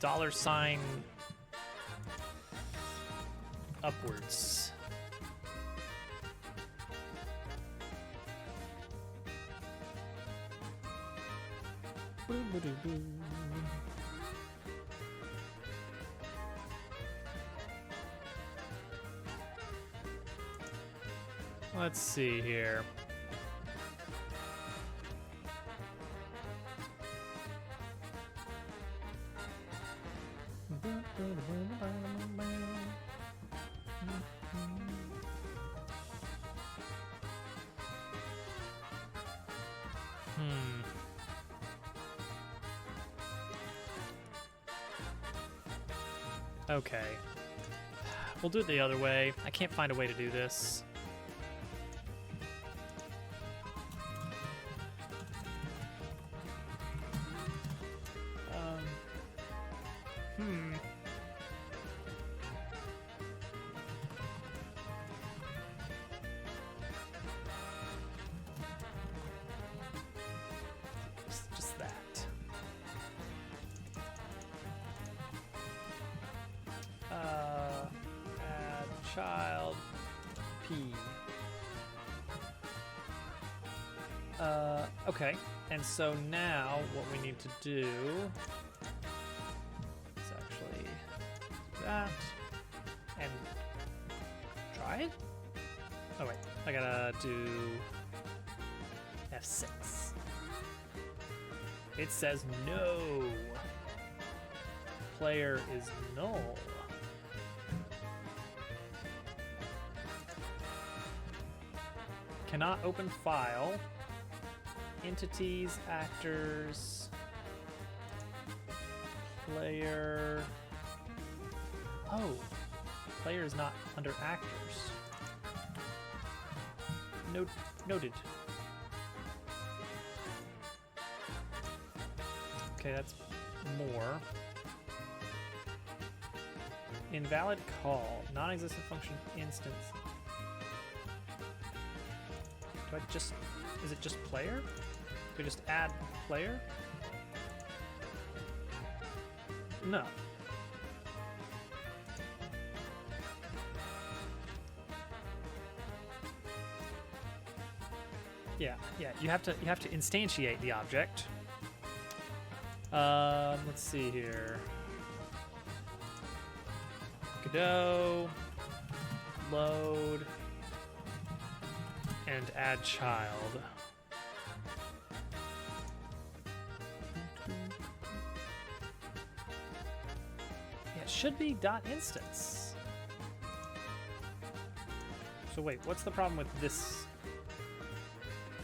Speaker 1: $... upwards. Let's see here. Okay. We'll do it the other way. I can't find a way to do this. Just that. Add child P. Okay, and so now what we need to do is actually do that and try it. Oh wait, I gotta do F6. It says no. Player is null. Cannot open file. Entities, actors, player. Oh, player is not under actors. Noted. Okay, that's more. Invalid call. Non-existent function instance. Do I just... Is it just player? Do we just add player? No. Yeah, you have to instantiate the object. Let's see here. Godot, load, and add child. Yeah, it should be .instance. So wait, what's the problem with this?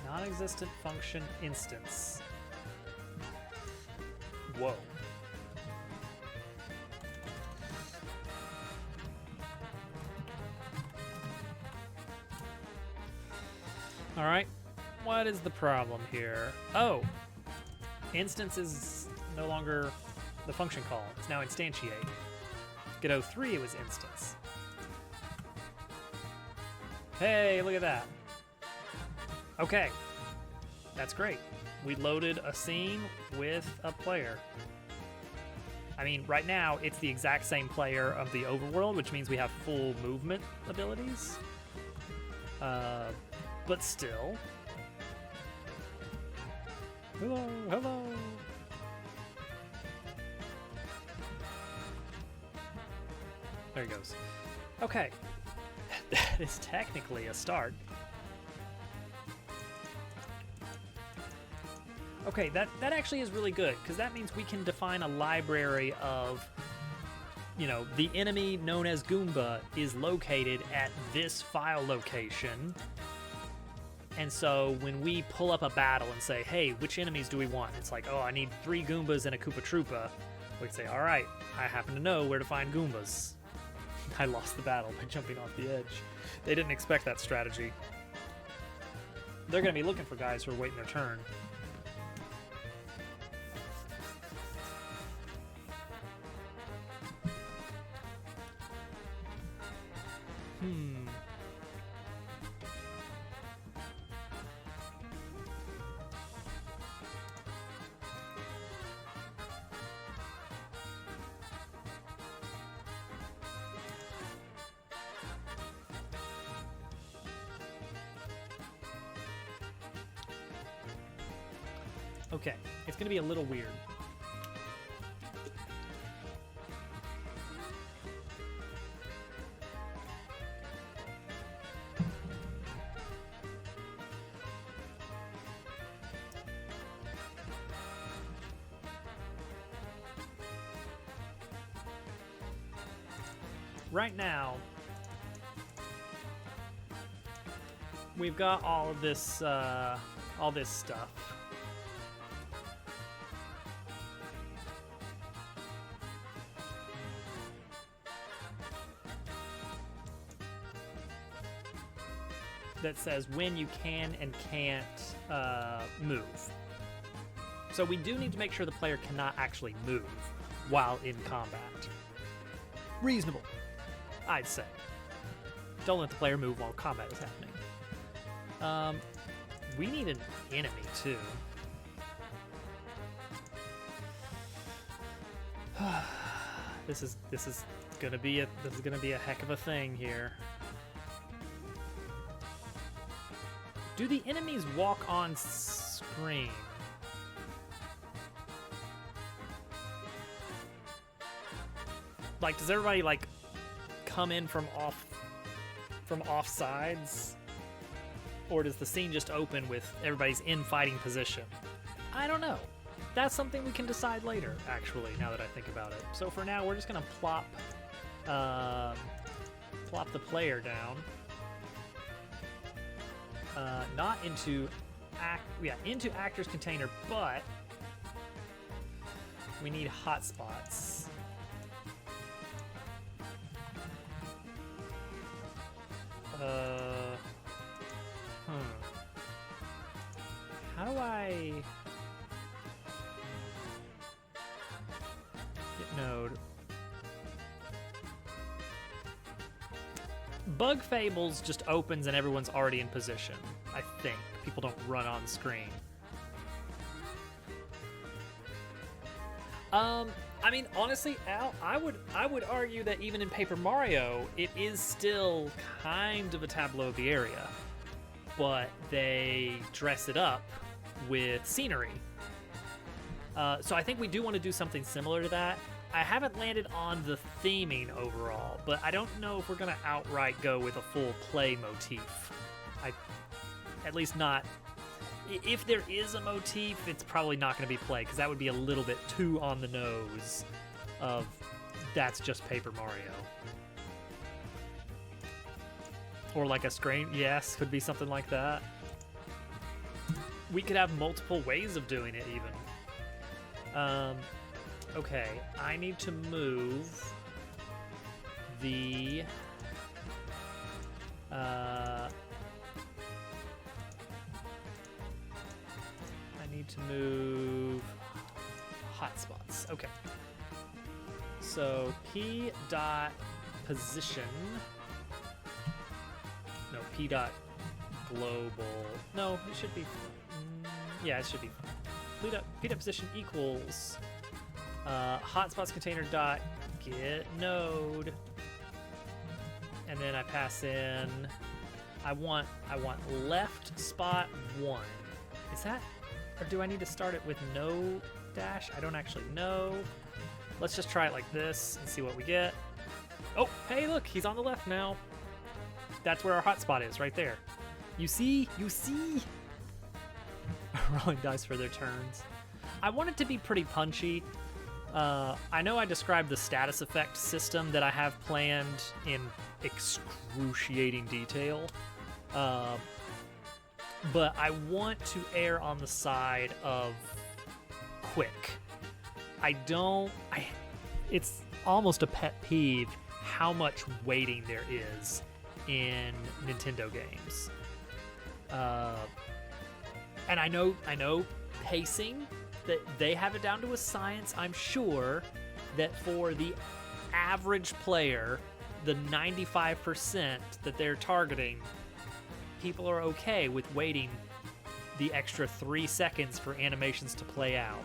Speaker 1: Non-existent function instance. Whoa. All right, what is the problem here? Oh, instance is no longer the function call. It's now instantiate. Godot 3, it was instance. Hey, look at that. Okay, that's great. We loaded a scene with a player. I mean, right now, it's the exact same player of the overworld, which means we have full movement abilities. But still. Hello, hello. There he goes. Okay. That is technically a start. Okay, that actually is really good, because that means we can define a library of, you know, the enemy known as Goomba is located at this file location. And so when we pull up a battle and say, hey, which enemies do we want? It's like, oh, I need 3 Goombas and a Koopa Troopa. We can say, all right, I happen to know where to find Goombas. I lost the battle by jumping off the edge. They didn't expect that strategy. They're going to be looking for guys who are waiting their turn. Okay, it's going to be a little weird. Right now, we've got all of this stuff. That says when you can and can't move. So we do need to make sure the player cannot actually move while in combat. Reasonable, I'd say. Don't let the player move while combat is happening. We need an enemy too. This is gonna be a heck of a thing here. Do the enemies walk on screen? Like, does everybody like come in from off sides? Or does the scene just open with everybody's in fighting position? I don't know. That's something we can decide later, actually, now that I think about it. So for now, we're just gonna plop the player down. Not into into actor's container, but we need hotspots. How do I get node? Bug Fables just opens and everyone's already in position. I think people don't run on screen. I mean, honestly, Al, I would argue that even in Paper Mario, it is still kind of a tableau of the area, but they dress it up with scenery. So I think we do want to do something similar to that. I haven't landed on the theming overall, but I don't know if we're gonna outright go with a full play motif. At least not. If there is a motif, it's probably not going to be play, because that would be a little bit too on the nose of that's just Paper Mario. Or like a screen, yes, could be something like that. We could have multiple ways of doing it even. Okay, I need to move the... to move hotspots. Okay. So P dot position. No, P dot global. No, it should be. Yeah, it should be. P dot position equals hotspots container dot get node, and then I pass in. I want left spot 1. Is that? Or do I need to start it with no dash? I don't actually know. Let's just try it like this and see what we get. Oh, hey, look, he's on the left now. That's where our hotspot is, right there. You see? You see? Rolling dice for their turns. I want it to be pretty punchy. I know I described the status effect system that I have planned in excruciating detail. But I want to err on the side of quick. It's almost a pet peeve how much waiting there is in Nintendo games. And I know pacing, that they have it down to a science. I'm sure that for the average player, the 95% that they're targeting, people are okay with waiting the extra 3 seconds for animations to play out.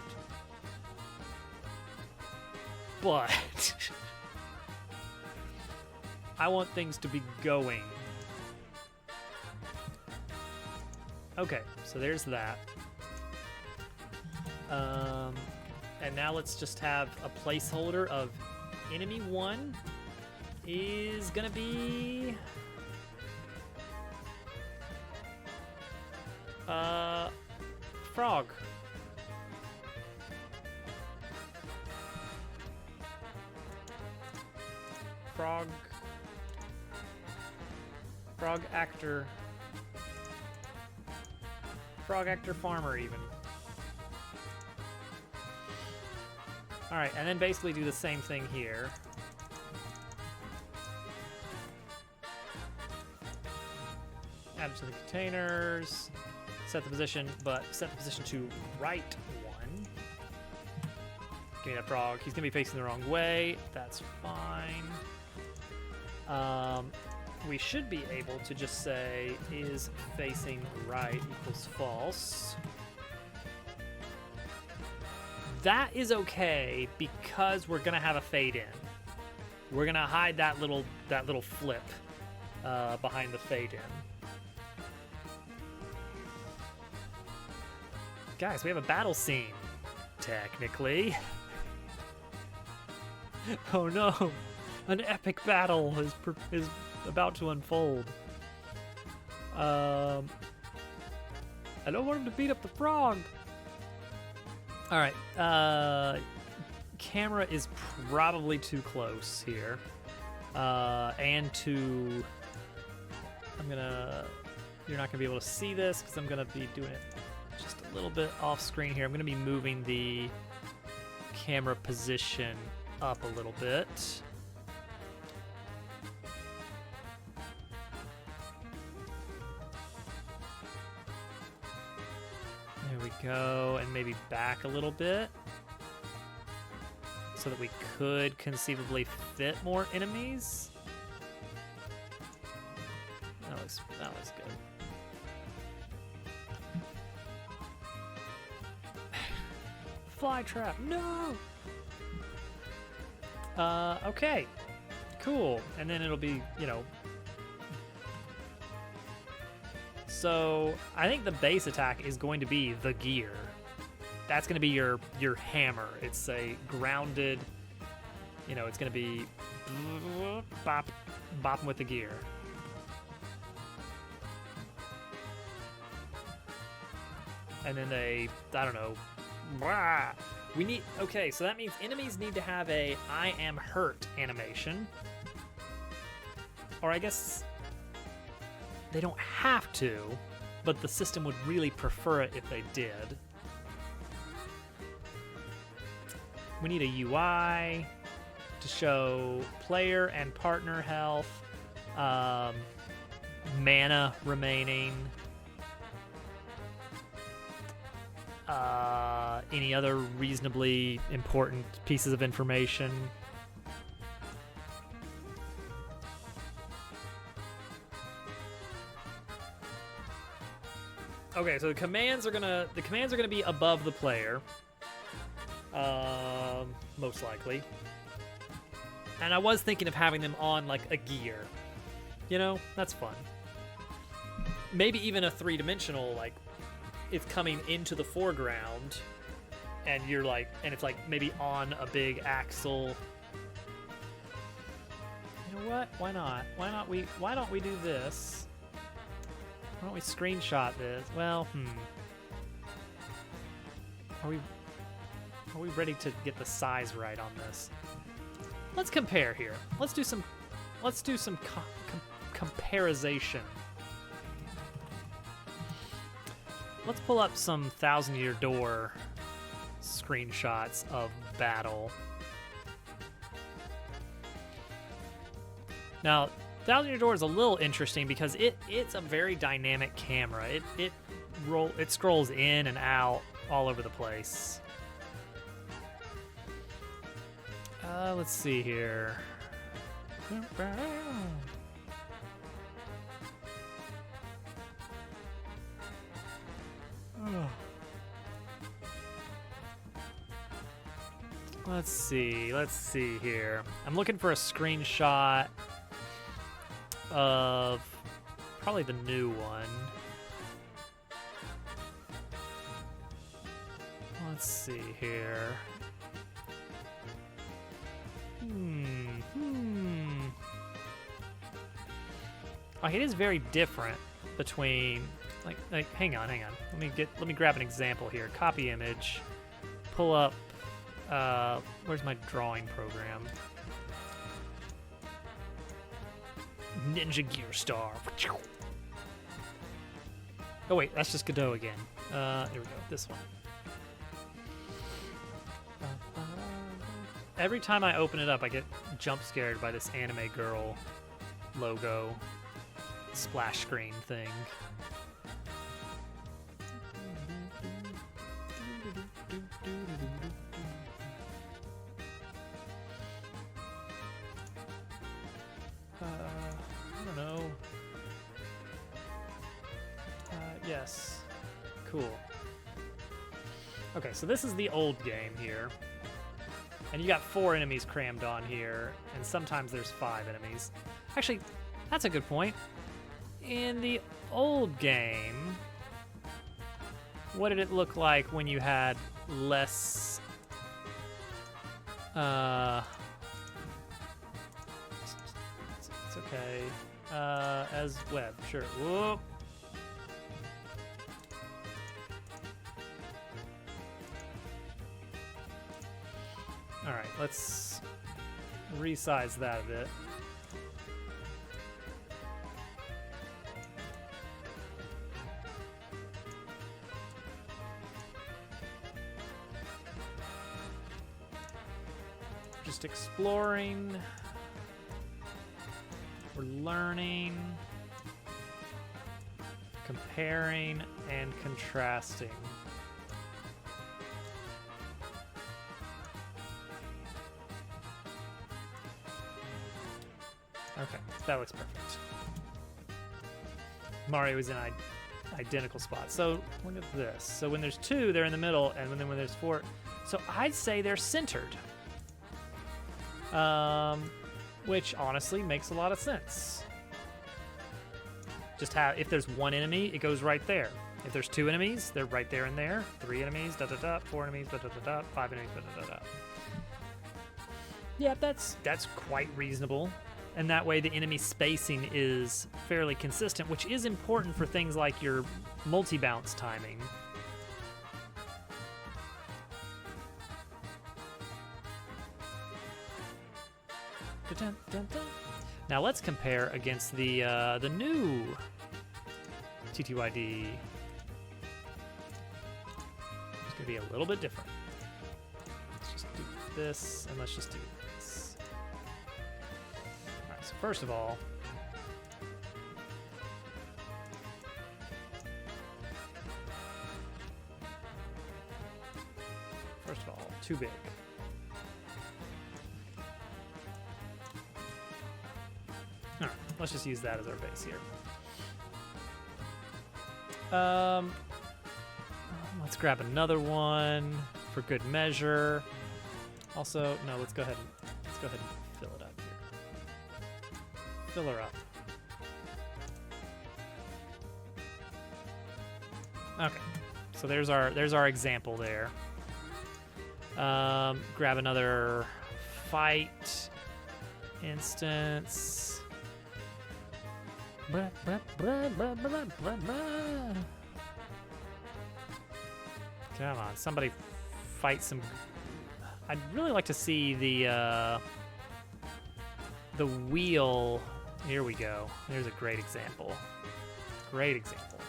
Speaker 1: But I want things to be going. Okay, so there's that. And now let's just have a placeholder of enemy 1 is gonna be... Frog. Frog actor. Frog actor farmer even. Alright, and then basically do the same thing here. Add them to the containers. Set the position, but set the position to right 1. Give me that frog. He's gonna be facing the wrong way. That's fine. We should be able to just say is facing right equals false. That is okay because we're gonna have a fade in. We're gonna hide that little flip behind the fade in. Guys, we have a battle scene, technically. Oh no, an epic battle is about to unfold. I don't want him to beat up the frog. All right, camera is probably too close here, and you're not gonna be able to see this because I'm gonna be doing it just a little bit off screen here. I'm gonna be moving the camera position up a little bit. There we go, and maybe back a little bit so that we could conceivably fit more enemies. looks good. Fly trap, no! Okay. Cool. And then it'll be, you know... So, I think the base attack is going to be the gear. That's going to be your hammer. It's a grounded... You know, it's going to be... Bop, bopping with the gear. And then they... I don't know... We need... Okay, so that means enemies need to have a I am hurt animation. Or I guess they don't have to, but the system would really prefer it if they did. We need a UI to show player and partner health, mana remaining, any other reasonably important pieces of information. Okay, so the commands are gonna be above the player, most likely. And I was thinking of having them on like a gear. You know, that's fun. Maybe even a three-dimensional, like it's coming into the foreground, and you're like, and it's like maybe on a big axle. You know what? Why not? Why don't we do this? Why don't we screenshot this? Well, Are we ready to get the size right on this? Let's compare here. Let's do some comparization. Let's pull up some Thousand Year Door screenshots of battle. Now, Thousand Year Door is a little interesting because it's a very dynamic camera. It scrolls in and out all over the place. Let's see here. Let's see here. I'm looking for a screenshot of probably the new one. Let's see here. Oh, it is very different between like hang on. Let me grab an example here. Copy image. Pull up where's my drawing program? Ninja Gear Star. Oh wait, that's just Godot again. Here we go. This one. Every time I open it up, I get jump scared by this anime girl logo splash screen thing. I don't know. Yes. Cool. Okay, so this is the old game here. And you got 4 enemies crammed on here, and sometimes there's 5 enemies. Actually, that's a good point. In the old game, what did it look like when you had less... It's okay. As web, sure. Whoop. All right, let's resize that a bit. Just exploring. We're learning, comparing, and contrasting. Okay, that looks perfect. Mario is in identical spots. So look at this. So when there's 2, they're in the middle, and then when there's 4, so I'd say they're centered. Which honestly makes a lot of sense. Just have, if there's 1 enemy, it goes right there. If there's 2 enemies, they're right there and there. 3 enemies, da da da. 4 enemies, da da da da. 5 enemies, da da da da. Yeah, that's quite reasonable. And that way the enemy spacing is fairly consistent, which is important for things like your multi-bounce timing. Dun, dun, dun. Now let's compare against the new TTYD. It's gonna be a little bit different. Let's just do this, and let's just do this. All right. So first of all, too big. All right, let's just use that as our base here. Let's grab another one for good measure. Also, no, let's go ahead and fill it up here. Fill her up. Okay, so there's our example there. Grab another fight instance. Come on, somebody fight some. I'd really like to see the wheel. Here we go. There's a great example. Great example.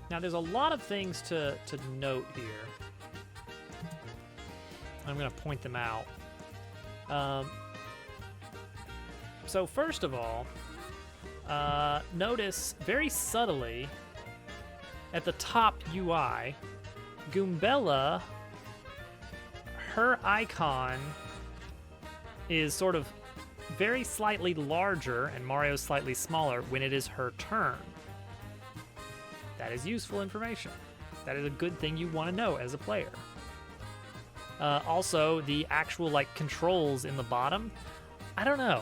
Speaker 1: Now, there's a lot of things to note here. I'm going to point them out. So first of all, notice very subtly at the top UI, Goombella, her icon is sort of very slightly larger and Mario's slightly smaller when it is her turn. That is useful information. That is a good thing you want to know as a player. Also, the actual controls in the bottom, I don't know.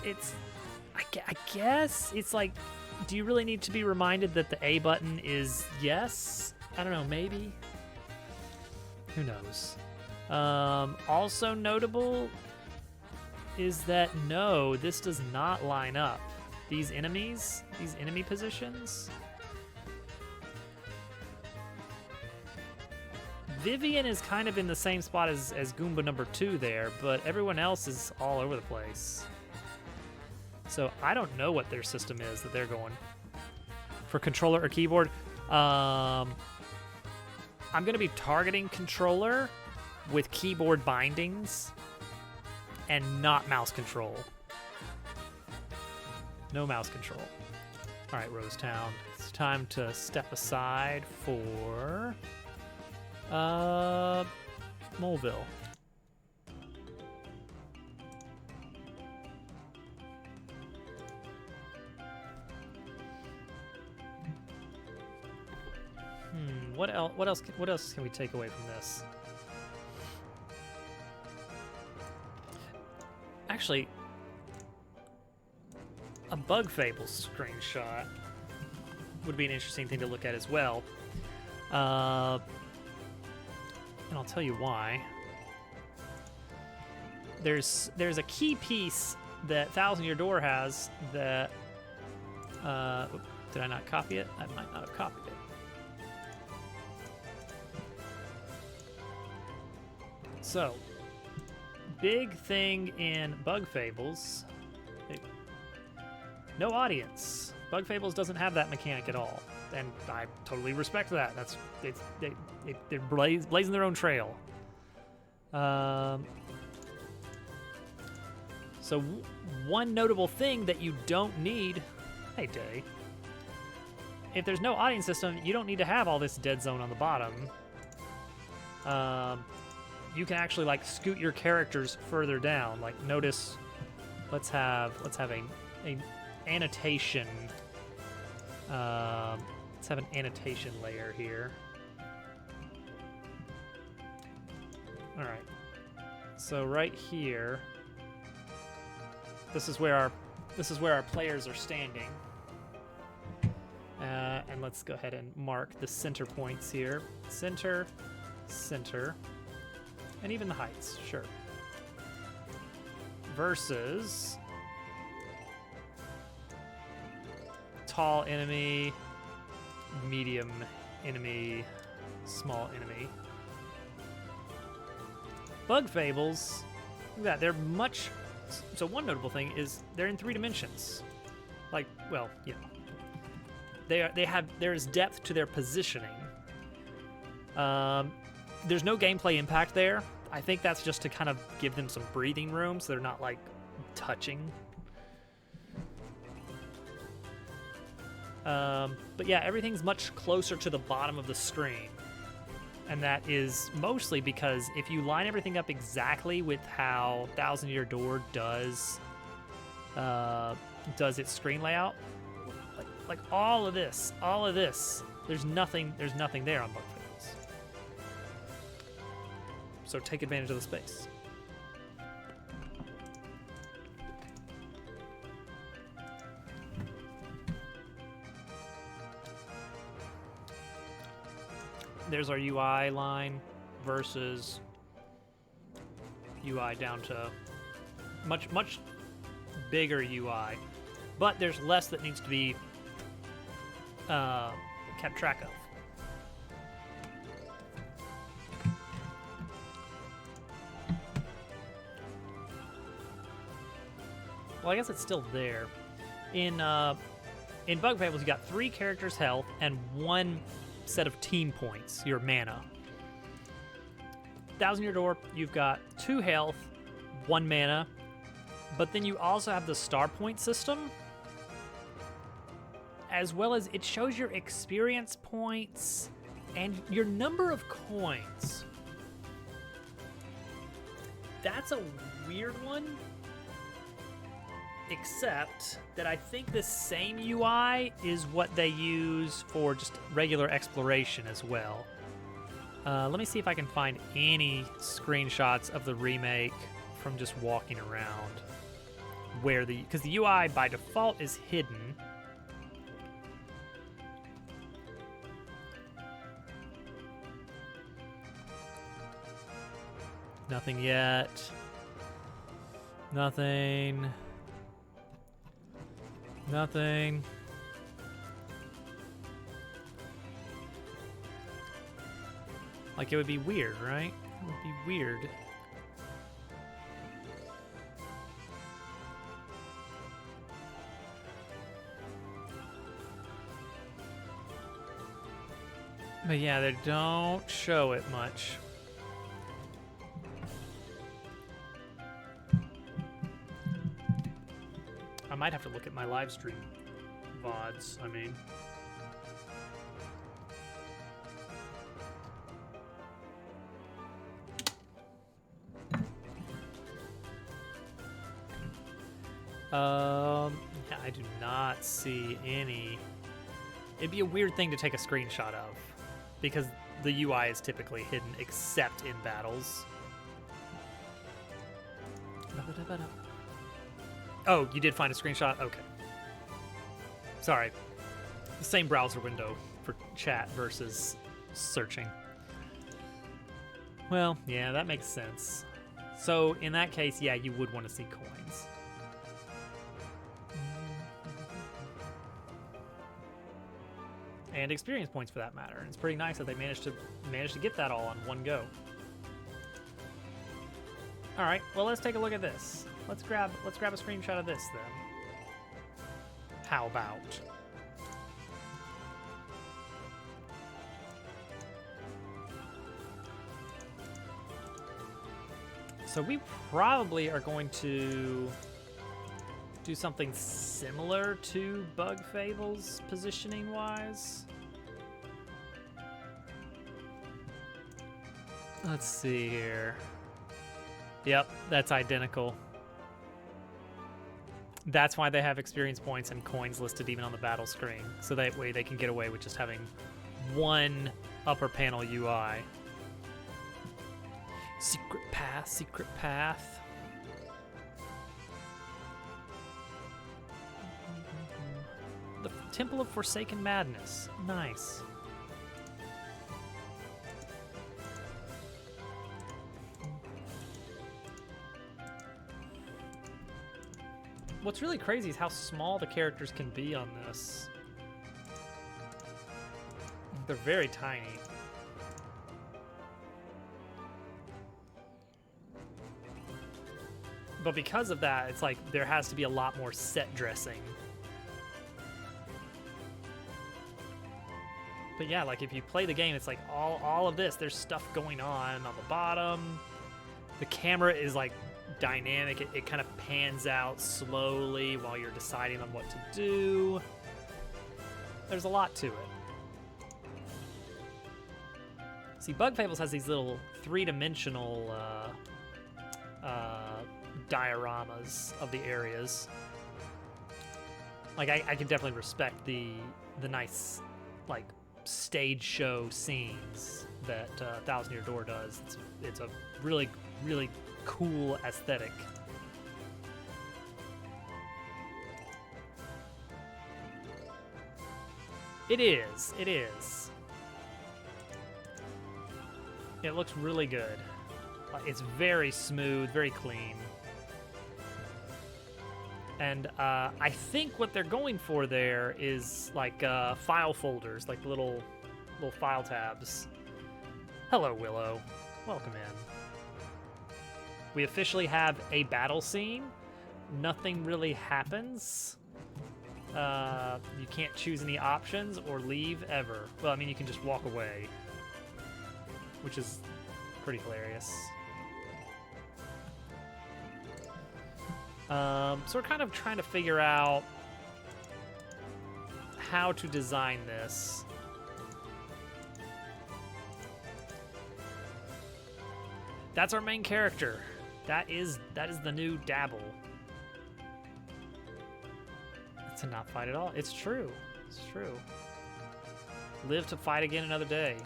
Speaker 1: I guess it's like, do you really need to be reminded that the A button is yes? I don't know, maybe. Who knows? Also notable is that no, this does not line up. These enemy positions. Vivian is kind of in the same spot as Goomba number 2 there, but everyone else is all over the place. So I don't know what their system is that they're going for controller or keyboard. I'm going to be targeting controller with keyboard bindings and not mouse control. No mouse control. All right, Rosetown. It's time to step aside for Moleville. What else can we take away from this? Actually, a Bug Fables screenshot would be an interesting thing to look at as well. And I'll tell you why. There's a key piece that Thousand Year Door has that did I not copy it? I might not have copied it. So, big thing in Bug Fables, no audience. Bug Fables doesn't have that mechanic at all, and I totally respect that. They're blazing their own trail. So one notable thing that you don't need, hey Day, if there's no audience system, you don't need to have all this dead zone on the bottom. you can actually like scoot your characters further down. Like notice, let's have a annotation. Let's have an annotation layer here. All right. So right here, this is where our players are standing. And let's go ahead and mark the center points here. Center, center, and even the heights, sure. Versus tall enemy, medium enemy, small enemy. Bug Fables, look at that, they're much... So one notable thing is they're in 3 dimensions. Like, well, yeah. There's depth to their positioning. There's no gameplay impact there. I think that's just to kind of give them some breathing room so they're not, like, touching. But yeah, everything's much closer to the bottom of the screen. And that is mostly because if you line everything up exactly with how Thousand Year Door does its screen layout, like all of this, there's nothing there on Bug Fables. So take advantage of the space. There's our UI line versus UI down to much bigger UI, but there's less that needs to be kept track of. Well, I guess it's still there. In Bug Fables, you got 3 characters' health and 1 set of team points, your mana. Thousand Year Door, you've got 2 health, 1 mana, but then you also have the star point system, as well as it shows your experience points and your number of coins. That's a weird one, except that I think the same UI is what they use for just regular exploration as well. Let me see if I can find any screenshots of the remake from just walking around. Because the UI by default is hidden. Nothing yet. Nothing. Nothing. Like, it would be weird, right? It would be weird. But yeah, they don't show it much. I might have to look at my live stream VODs, I mean. Yeah, I do not see any. It'd be a weird thing to take a screenshot of, because the UI is typically hidden except in battles. Oh, you did find a screenshot? Okay. Sorry. The same browser window for chat versus searching. Well, yeah, that makes sense. So, in that case, yeah, you would want to see coins. And experience points, for that matter. And it's pretty nice that they managed to get that all on one go. All right, well, let's take a look at this. Let's grab a screenshot of this then. How about? So we probably are going to do something similar to Bug Fables positioning wise. Let's see here. Yep, that's identical. That's why they have experience points and coins listed even on the battle screen. So that way they can get away with just having one upper panel UI. Secret path, secret path. The Temple of Forsaken Madness. Nice. What's really crazy is how small the characters can be on this. They're very tiny. But because of that, it's like there has to be a lot more set dressing. But yeah, like if you play the game, it's like all of this, there's stuff going on the bottom. The camera is like dynamic. It kind of pans out slowly while you're deciding on what to do. There's a lot to it. See, Bug Fables has these little three-dimensional dioramas of the areas. Like I can definitely respect the nice like stage show scenes that Thousand Year Door does. It's a really cool aesthetic. It is. It looks really good. It's very smooth, very clean. And I think what they're going for there is like file folders, like little file tabs. Hello, Willow. Welcome in. We officially have a battle scene. Nothing really happens. You can't choose any options or leave ever. Well, I mean, you can just walk away, which is pretty hilarious. So we're kind of trying to figure out how to design this. That's our main character. That is the new Dabble. To not fight at all. It's true. It's true. Live to fight again another day.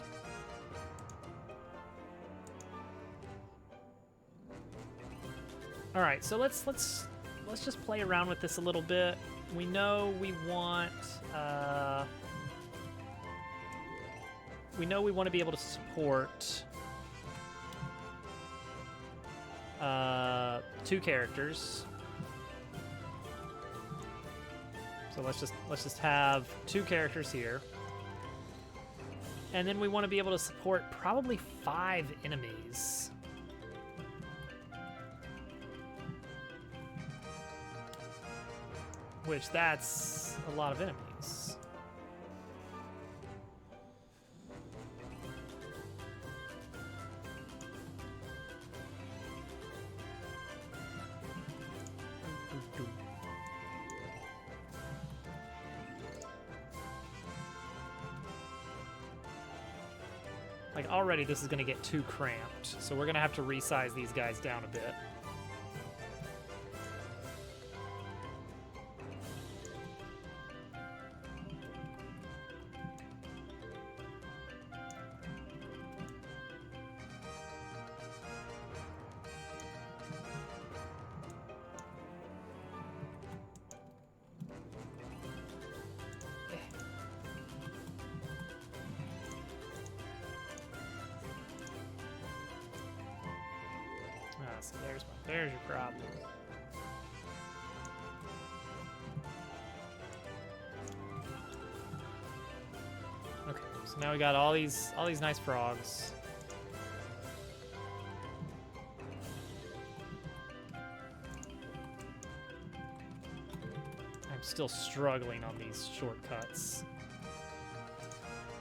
Speaker 1: All right, so let's just play around with this a little bit. We know we want to be able to support 2 characters. So let's just have 2 characters here. And then we want to be able to support probably 5 enemies. Which that's a lot of enemies. Like already this is going to get too cramped, so we're going to have to resize these guys down a bit. So there's your problem. Okay, so now we got all these nice frogs. I'm still struggling on these shortcuts.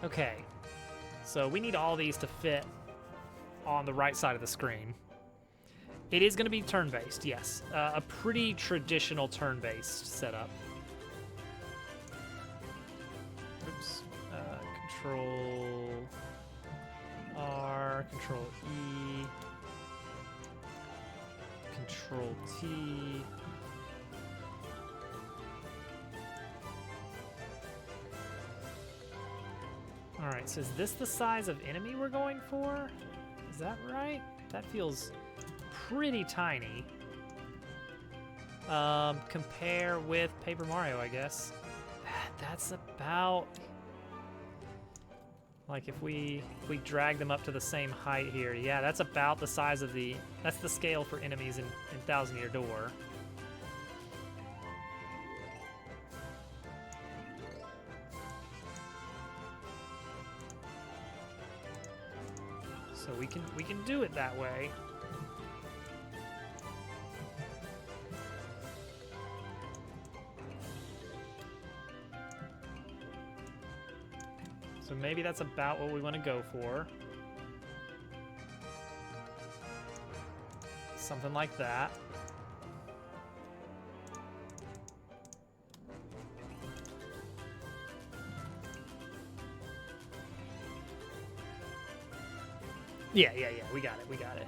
Speaker 1: Okay, so we need all these to fit on the right side of the screen. It is going to be turn-based, yes. A pretty traditional turn-based setup. Oops. Control R, Control E. Control T. Alright, so is this the size of enemy we're going for? Is that right? That feels pretty tiny. Compare with Paper Mario, I guess. That's about... Like if we drag them up to the same height here, yeah, that's about the size of the... That's the scale for enemies in Thousand Year Door. So we can do it that way. So maybe that's about what we want to go for. Something like that. Yeah, we got it.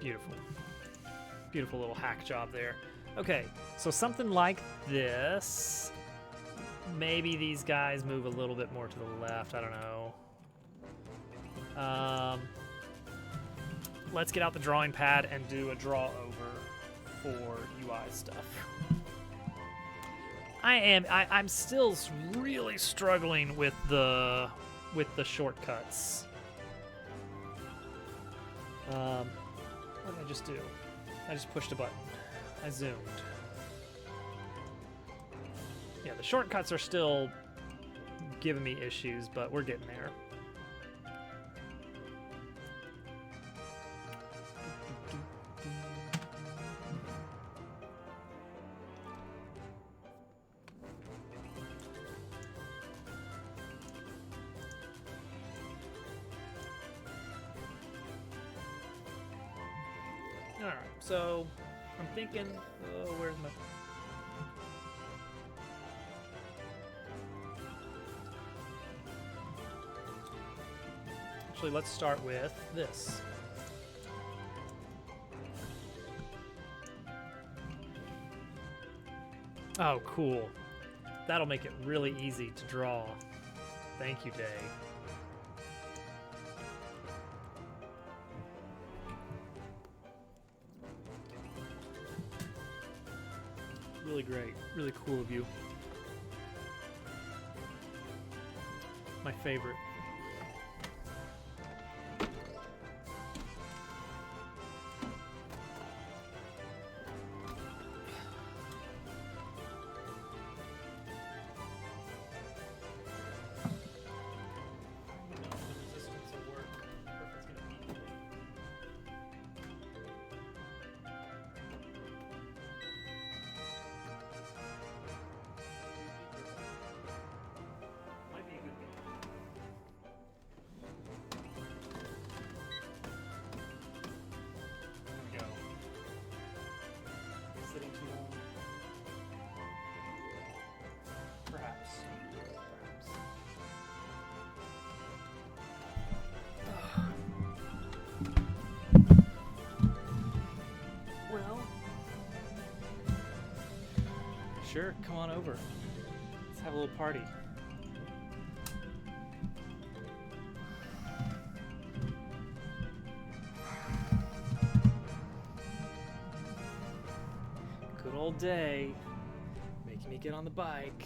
Speaker 1: Beautiful. Beautiful little hack job there. Okay, so something like this. Maybe these guys move a little bit more to the left. I don't know. Let's get out the drawing pad and do a draw over for UI stuff. I'm still really struggling with the shortcuts. What did I just do? I just pushed a button. I zoomed. Yeah, the shortcuts are still giving me issues, but we're getting there. All right, so I'm thinking, where's my... Actually, let's start with this. Oh, cool. That'll make it really easy to draw. Thank you, Day. Really great. Really cool of you. My favorite. Sure, come on over. Let's have a little party. Good old Day, making me get on the bike.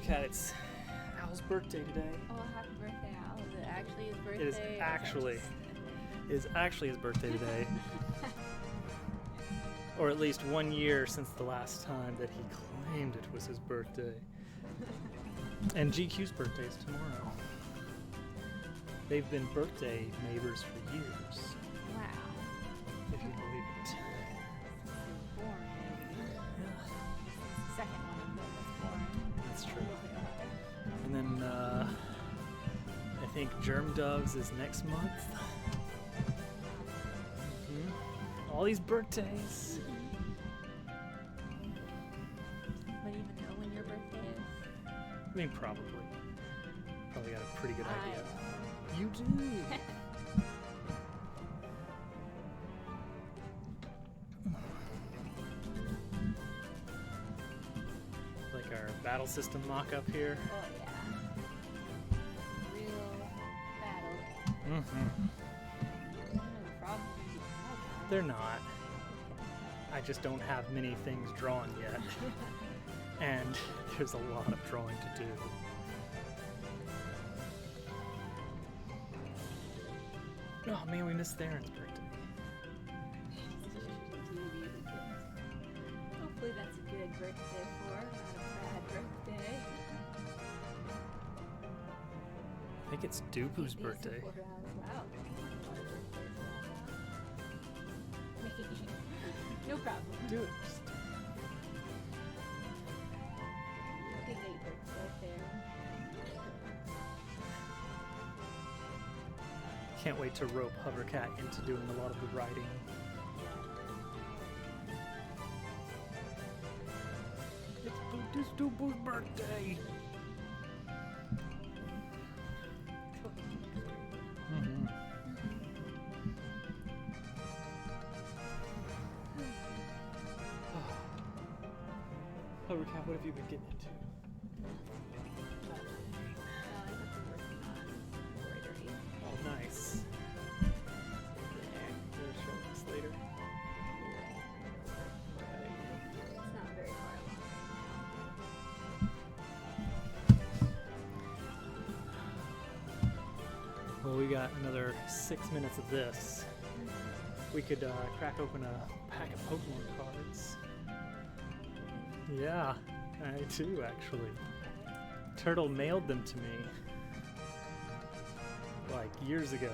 Speaker 1: Cat, it's Al's birthday today.
Speaker 5: Oh, happy birthday, Al. Is it actually his birthday?
Speaker 1: It is actually his birthday today. Or at least 1 year since the last time that he claimed it was his birthday. And GQ's birthday is tomorrow. They've been birthday neighbors for years,
Speaker 5: Wow.
Speaker 1: if you believe it.
Speaker 5: Since born, maybe.
Speaker 1: Yeah,
Speaker 5: The second one of them was born.
Speaker 1: that's true. And then I think Germ Doves is next month. All these birthdays.
Speaker 5: But even know when your birthday is.
Speaker 1: I mean, probably. Probably got a pretty good
Speaker 5: I
Speaker 1: idea.
Speaker 5: know.
Speaker 1: You do. Like our battle system mock-up here.
Speaker 5: Oh yeah. Real battle.
Speaker 1: Mm-hmm.
Speaker 5: I don't know the frogs are gonna be bad.
Speaker 1: They're not. I just don't have many things drawn yet. And there's a lot of drawing to do. Oh man, we missed Theron's birthday.
Speaker 5: Hopefully that's a good birthday for her, not a bad birthday.
Speaker 1: I think it's Dupu's birthday.
Speaker 5: Wow. No problem.
Speaker 1: Do it.
Speaker 5: Big 8 birthday there.
Speaker 1: Can't wait to rope Hovercat into doing a lot of the writing. It's Dupu's birthday. Mm-hmm. Hovercat, what have you been getting into?
Speaker 5: I have been working on embroidery.
Speaker 1: Oh, nice.
Speaker 5: There.
Speaker 1: We'll show this later.
Speaker 5: It's not very far along
Speaker 1: Well, we got another 6 minutes of this. We could crack open a pack of Pokemon cards. Yeah, I do actually. Turtle mailed them to me like years ago.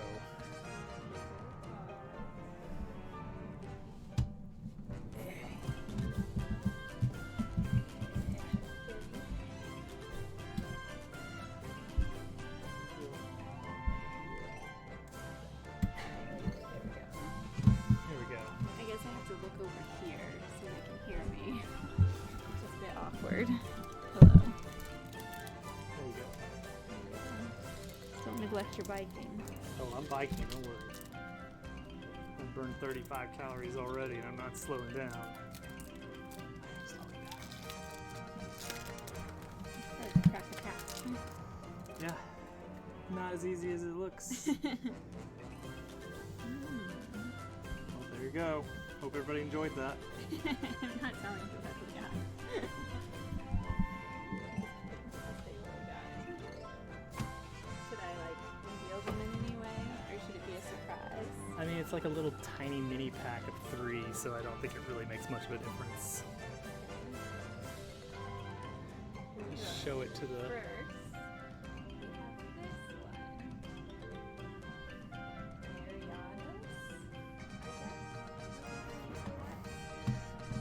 Speaker 1: Here we go.
Speaker 5: I guess I have to look over here so they can hear me. It's just a bit awkward. Hello.
Speaker 1: There you go.
Speaker 5: Don't neglect your biking.
Speaker 1: Oh, I'm biking, don't worry. I've burned 35 calories already and I'm not slowing down.
Speaker 5: Let's crack a pack.
Speaker 1: Yeah, not as easy as it looks. Well, there you go. Hope everybody enjoyed that.
Speaker 5: I'm not telling you what we got. I'll say what we got. Should I like reveal them in any way, or should it be a surprise?
Speaker 1: I mean, it's like a little tiny mini pack of 3, so I don't think it really makes much of a difference. Just show it to the...
Speaker 5: First, we have this one.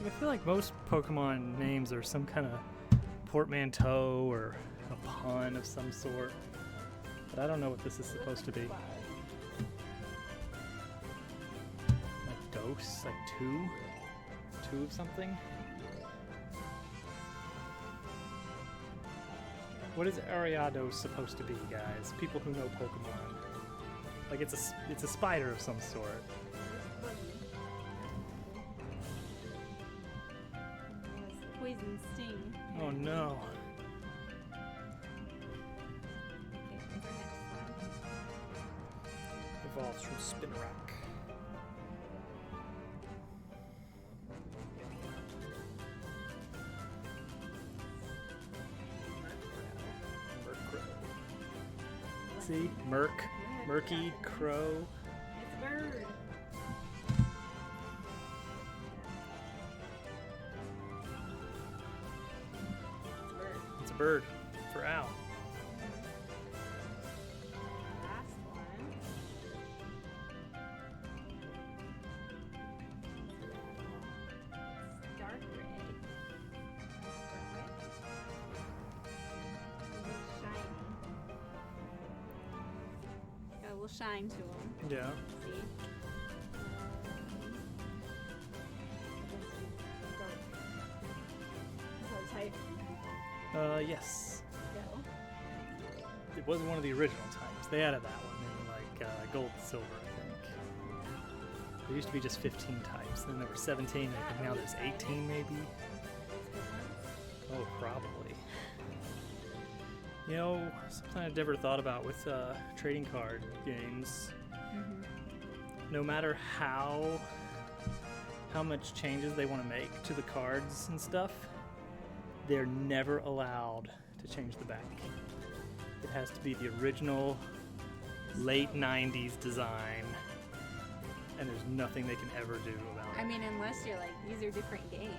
Speaker 5: Ariados,
Speaker 1: I feel like most Pokemon names are some kind of portmanteau or a pun of some sort. But I don't know what this is supposed to be. Like dose? Like 2? 2 of something? What is Ariados supposed to be, guys? People who know Pokemon. Like it's a spider of some sort.
Speaker 5: Poison sting.
Speaker 1: Oh no.
Speaker 5: Okay, here's our next one.
Speaker 1: Evolves from Spinarak. See? Murky, Crow.
Speaker 5: It's bird.
Speaker 1: bird for Al.
Speaker 5: Last one. It's dark gray. Shiny. Got a little shine to him.
Speaker 1: Yeah.
Speaker 5: See? Prototype.
Speaker 1: Yes.
Speaker 5: Go.
Speaker 1: It wasn't one of the original types. They added that one in like gold and silver, I think. There used to be just 15 types, then there were 17, I think now there's 18 maybe. Oh, probably. You know, something I've never thought about with trading card games. No matter how much changes they want to make to the cards and stuff, they're never allowed to change the back. It has to be the original late 90s design, and there's nothing they can ever do about it.
Speaker 5: I mean, unless you're like, these are different games,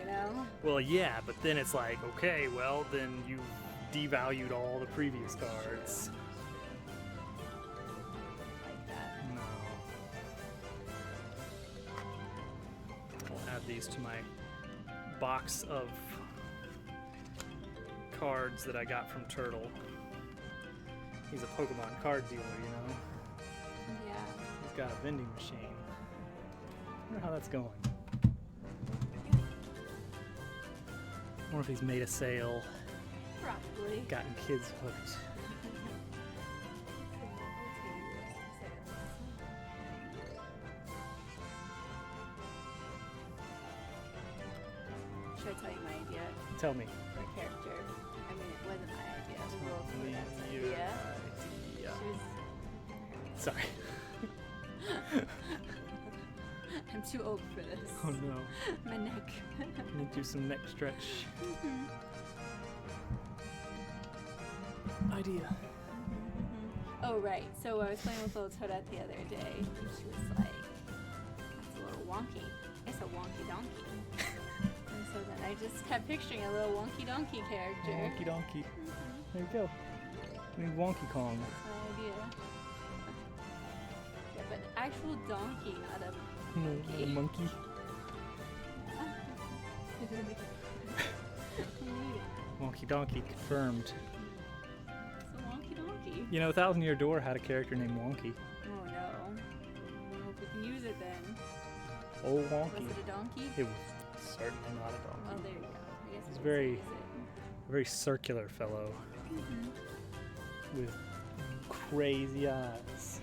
Speaker 5: you know?
Speaker 1: Well, yeah, but then it's like, okay, well, then you've devalued all the previous cards.
Speaker 5: Like that.
Speaker 1: No. I'll add these to my box of cards that I got from Turtle. He's a Pokemon card dealer, you know?
Speaker 5: Yeah.
Speaker 1: He's got a vending machine. I wonder how that's going. I wonder if he's made a sale,
Speaker 5: Probably.
Speaker 1: gotten kids hooked.
Speaker 5: Should I tell you my idea
Speaker 1: Tell me.
Speaker 5: for a character? I mean, it wasn't my idea. It was a little
Speaker 1: Leave
Speaker 5: Toadette's
Speaker 1: you
Speaker 5: idea.
Speaker 1: idea.
Speaker 5: She was.
Speaker 1: Sorry.
Speaker 5: I'm too old for this.
Speaker 1: Oh no.
Speaker 5: My neck.
Speaker 1: Let me do some neck stretch. Idea.
Speaker 5: Oh, right. So I was playing with little Toadette the other day, and she was like, that's a little wonky. It's a wonky donkey. And so then I just kept picturing a little wonky donkey character.
Speaker 1: Wonky donkey. There you go. I mean Wonky Kong.
Speaker 5: That's my idea. Yeah, but an actual donkey, not a
Speaker 1: A monkey. Wonky Donkey confirmed.
Speaker 5: It's a wonky donkey.
Speaker 1: You know, Thousand Year Door had a character named Wonky.
Speaker 5: Oh no. I don't know if we can use it then.
Speaker 1: Oh,
Speaker 5: Was
Speaker 1: Wonky.
Speaker 5: it a donkey?
Speaker 1: It was certainly not a
Speaker 5: Oh,
Speaker 1: donkey.
Speaker 5: there you go. I guess
Speaker 1: It's
Speaker 5: we
Speaker 1: very-
Speaker 5: can use it.
Speaker 1: A very circular fellow with crazy eyes.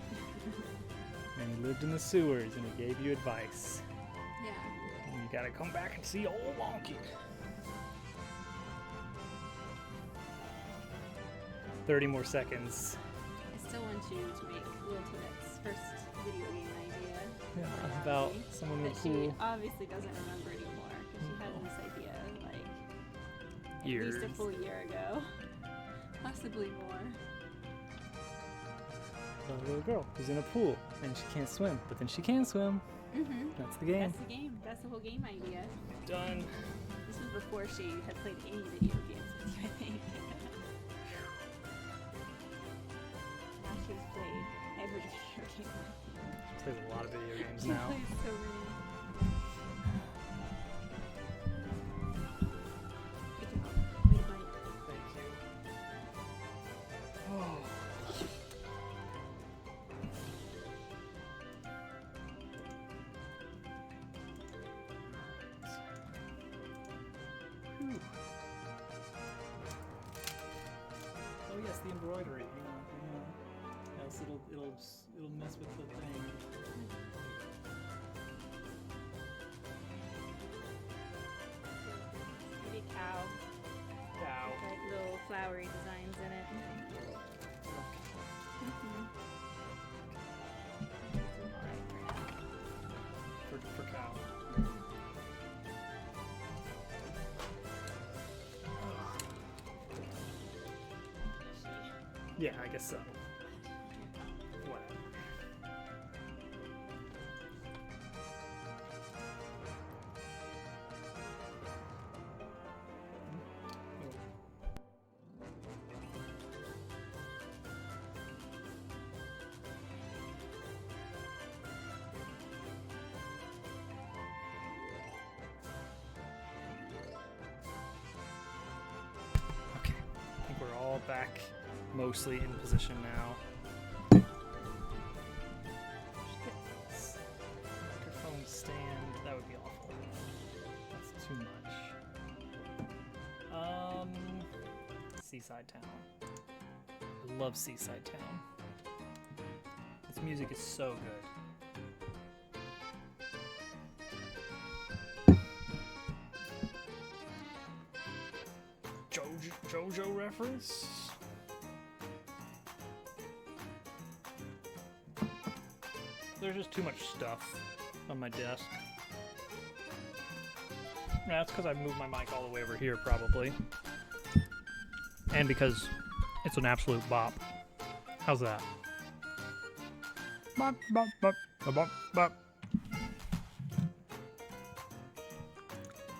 Speaker 1: And he lived in the sewers and he gave you advice.
Speaker 5: Yeah.
Speaker 1: And you gotta come back and see old Wonky. 30 more seconds.
Speaker 5: I still want you to make Little Toadette's first video game idea.
Speaker 1: Yeah, about someone
Speaker 5: That
Speaker 1: with
Speaker 5: she
Speaker 1: cool
Speaker 5: obviously doesn't remember anymore because she had this idea like
Speaker 1: ears.
Speaker 5: at least a full year ago, possibly more.
Speaker 1: A little girl who's in a pool and she can't swim, but then she can swim.
Speaker 5: Mm-hmm.
Speaker 1: That's the game.
Speaker 5: That's the game. That's the whole game idea.
Speaker 1: Done.
Speaker 5: This was before she had played any video games with you, I think. Now she's played every video game with you.
Speaker 1: She plays a lot of video games
Speaker 5: She
Speaker 1: now.
Speaker 5: plays so many. Good job. Way to bite.
Speaker 1: Thank you. Oh. Whew. Oh yes, the embroidery. Hang on. Else it'll mess with the thing.
Speaker 5: Maybe cow.
Speaker 1: Cow.
Speaker 5: Like little flowery designs in it.
Speaker 1: For cow. Yeah, I guess so. Whatever. back mostly in position now. Microphone stand, that would be awful. That's too much. Seaside Town. I love Seaside Town. This music is so good. JoJo reference? There's just too much stuff on my desk. Yeah, that's because I've moved my mic all the way over here, probably. And because it's an absolute bop. How's that? Bop, bop, bop, bop, bop, bop.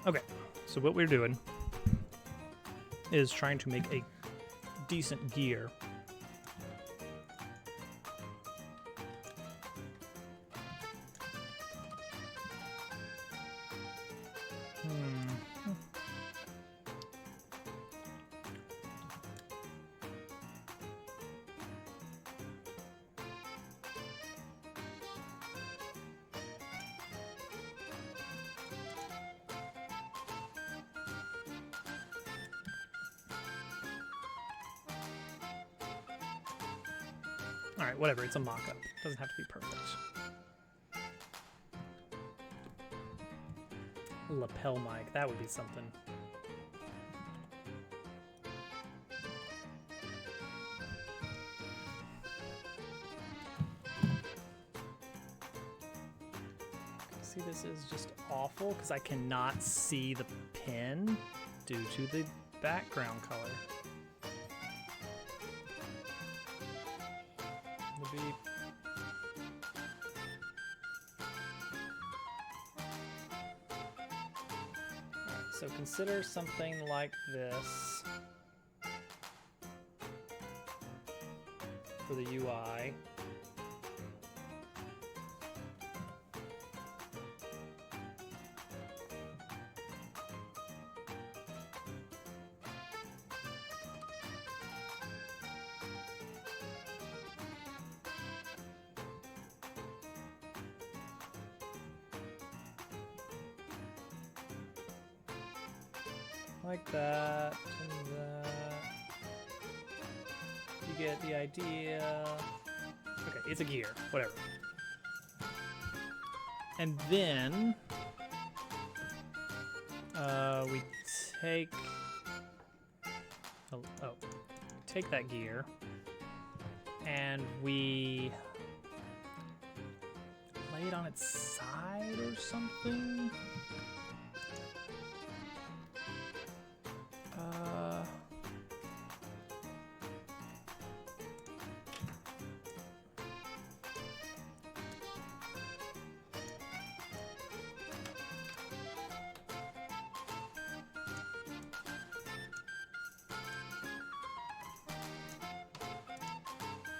Speaker 1: Okay, so what we're doing is trying to make a decent gear. Alright, whatever, it's a mock-up. Doesn't have to be perfect. Lapel mic, that would be something. See, this is just awful because I cannot see the pin due to the background color. The beep. Alright, so consider something like this for the UI. Like that, and that. You get the idea. Okay, it's a gear, whatever. And then we take take that gear and we lay it on its side or something.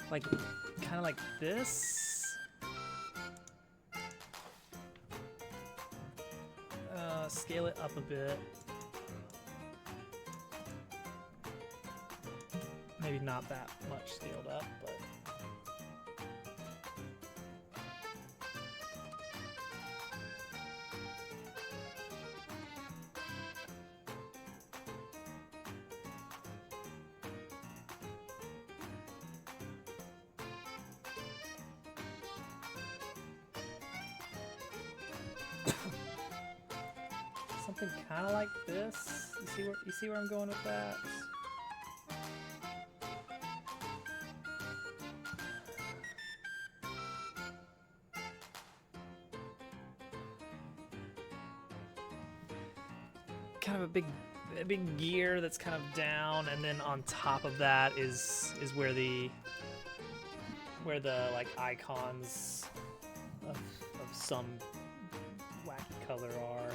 Speaker 1: Like, kind of like this. Scale it up a bit. Maybe not that much scaled up, but. Something kind of like this. You see where I'm going with that? Kind of a big gear that's kind of down, and then on top of that is where the like icons of some wacky color are.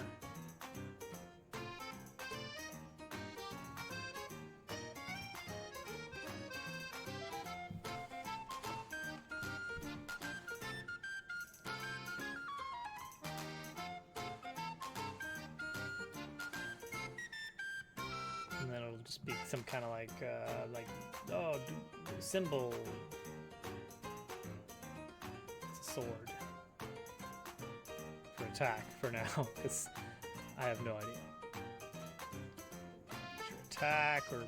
Speaker 1: And then it'll just be some kind of like symbol. It's a sword for attack for now, because I have no idea. Your attack, or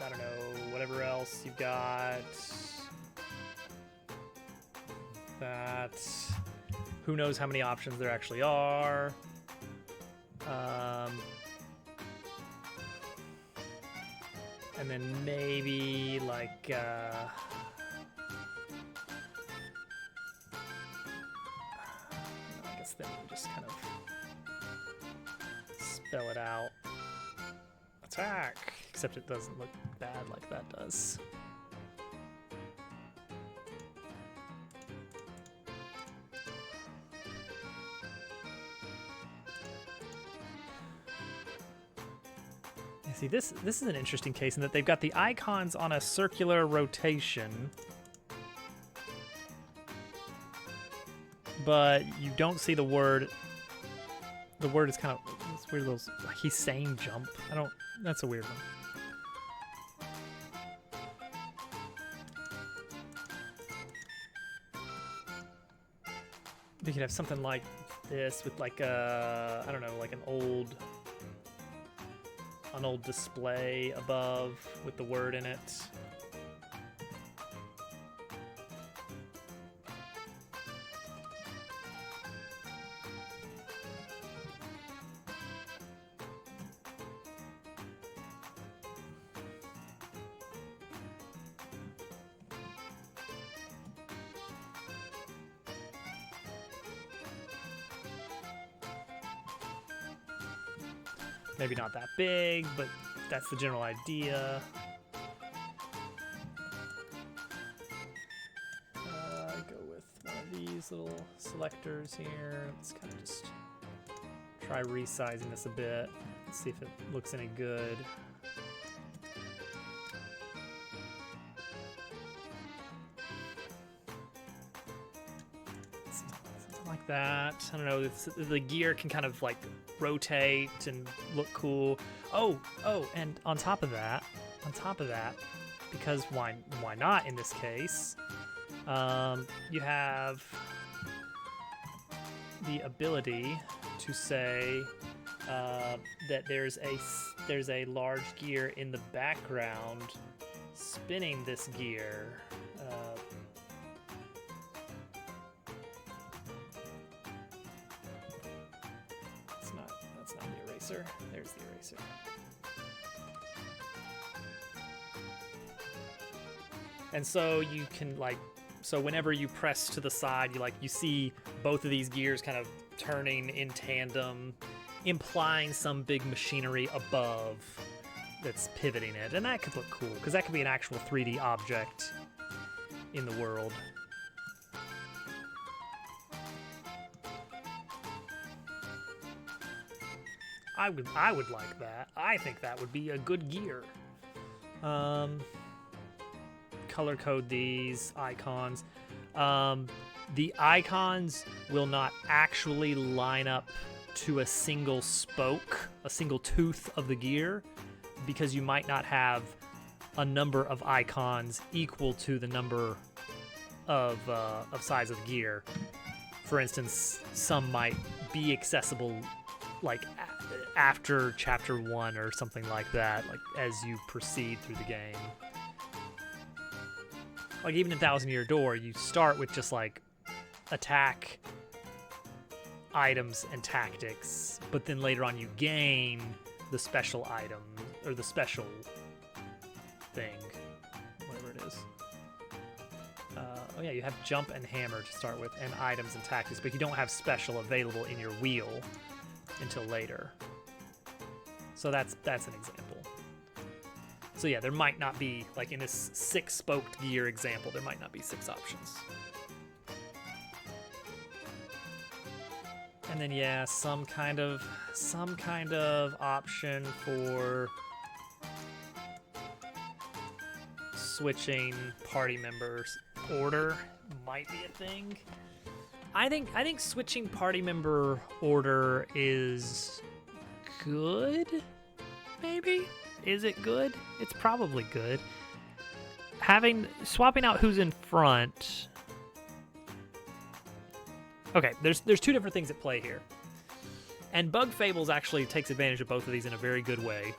Speaker 1: I don't know, whatever else you've got. That. Who knows how many options there actually are. And then maybe like I guess then we just kind of spell it out. Attack, except it doesn't look bad like that does. See, this is an interesting case in that they've got the icons on a circular rotation, but you don't see the word. The word is kind of this weird little. Like he's saying jump. I don't. That's a weird one. They could have something like this with like a, I don't know, like an old display above with the word in it. Maybe not that big, but that's the general idea. Go with one of these little selectors here. Let's kind of just try resizing this a bit. Let's see if it looks any good. Something like that. I don't know. The gear can kind of like rotate and look cool. Oh, and on top of that, because why not in this case? You have the ability to say that there's a large gear in the background spinning this gear. That's not the eraser. There's the eraser. And so you can so whenever you press to the side, you see both of these gears kind of turning in tandem, implying some big machinery above that's pivoting it. And that could look cool, because that could be an actual 3D object in the world. I would like that. I think that would be a good gear. Color code these icons. The icons will not actually line up to a single spoke, a single tooth of the gear, because you might not have a number of icons equal to the number of size of the gear. For instance, some might be accessible like after chapter 1 or something like that, like as you proceed through the game. Like even in Thousand Year Door, you start with just like attack, items, and tactics, but then later on you gain the special item or the special thing, whatever it is. Oh yeah, you have jump and hammer to start with, and items and tactics, but you don't have special available in your wheel until later. So that's an example. So yeah, there might not be, like in this 6-spoked gear example, there might not be 6 options. And then yeah, some kind of option for switching party members order might be a thing. I think switching party member order is good, maybe. Is it good? It's probably good. Swapping out who's in front. Okay, there's two different things at play here. And Bug Fables actually takes advantage of both of these in a very good way.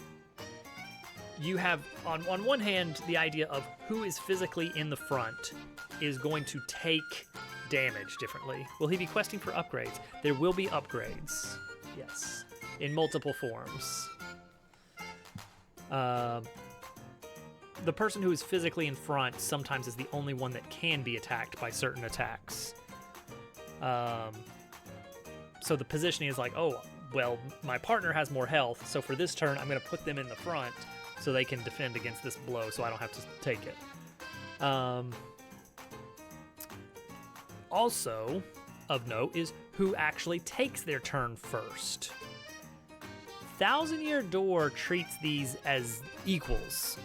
Speaker 1: You have, on one hand, the idea of who is physically in the front is going to take damage differently. Will he be questing for upgrades? There will be upgrades, yes, in multiple forms. The person who is physically in front sometimes is the only one that can be attacked by certain attacks. So the positioning is like, oh, well, my partner has more health, so for this turn, I'm going to put them in the front so they can defend against this blow so I don't have to take it. Also, of note, is who actually takes their turn first. Thousand Year Door treats these as equals.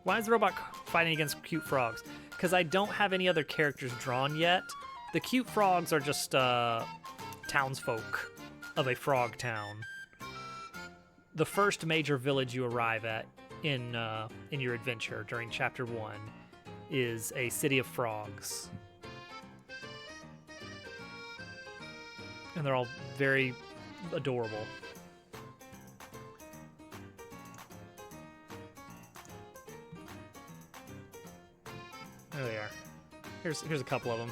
Speaker 1: Why is the robot fighting against cute frogs? Because I don't have any other characters drawn yet. The cute frogs are just townsfolk of a frog town. The first major village you arrive at in your adventure during Chapter 1 is a city of frogs. And they're all very adorable. There they are. Here's a couple of them.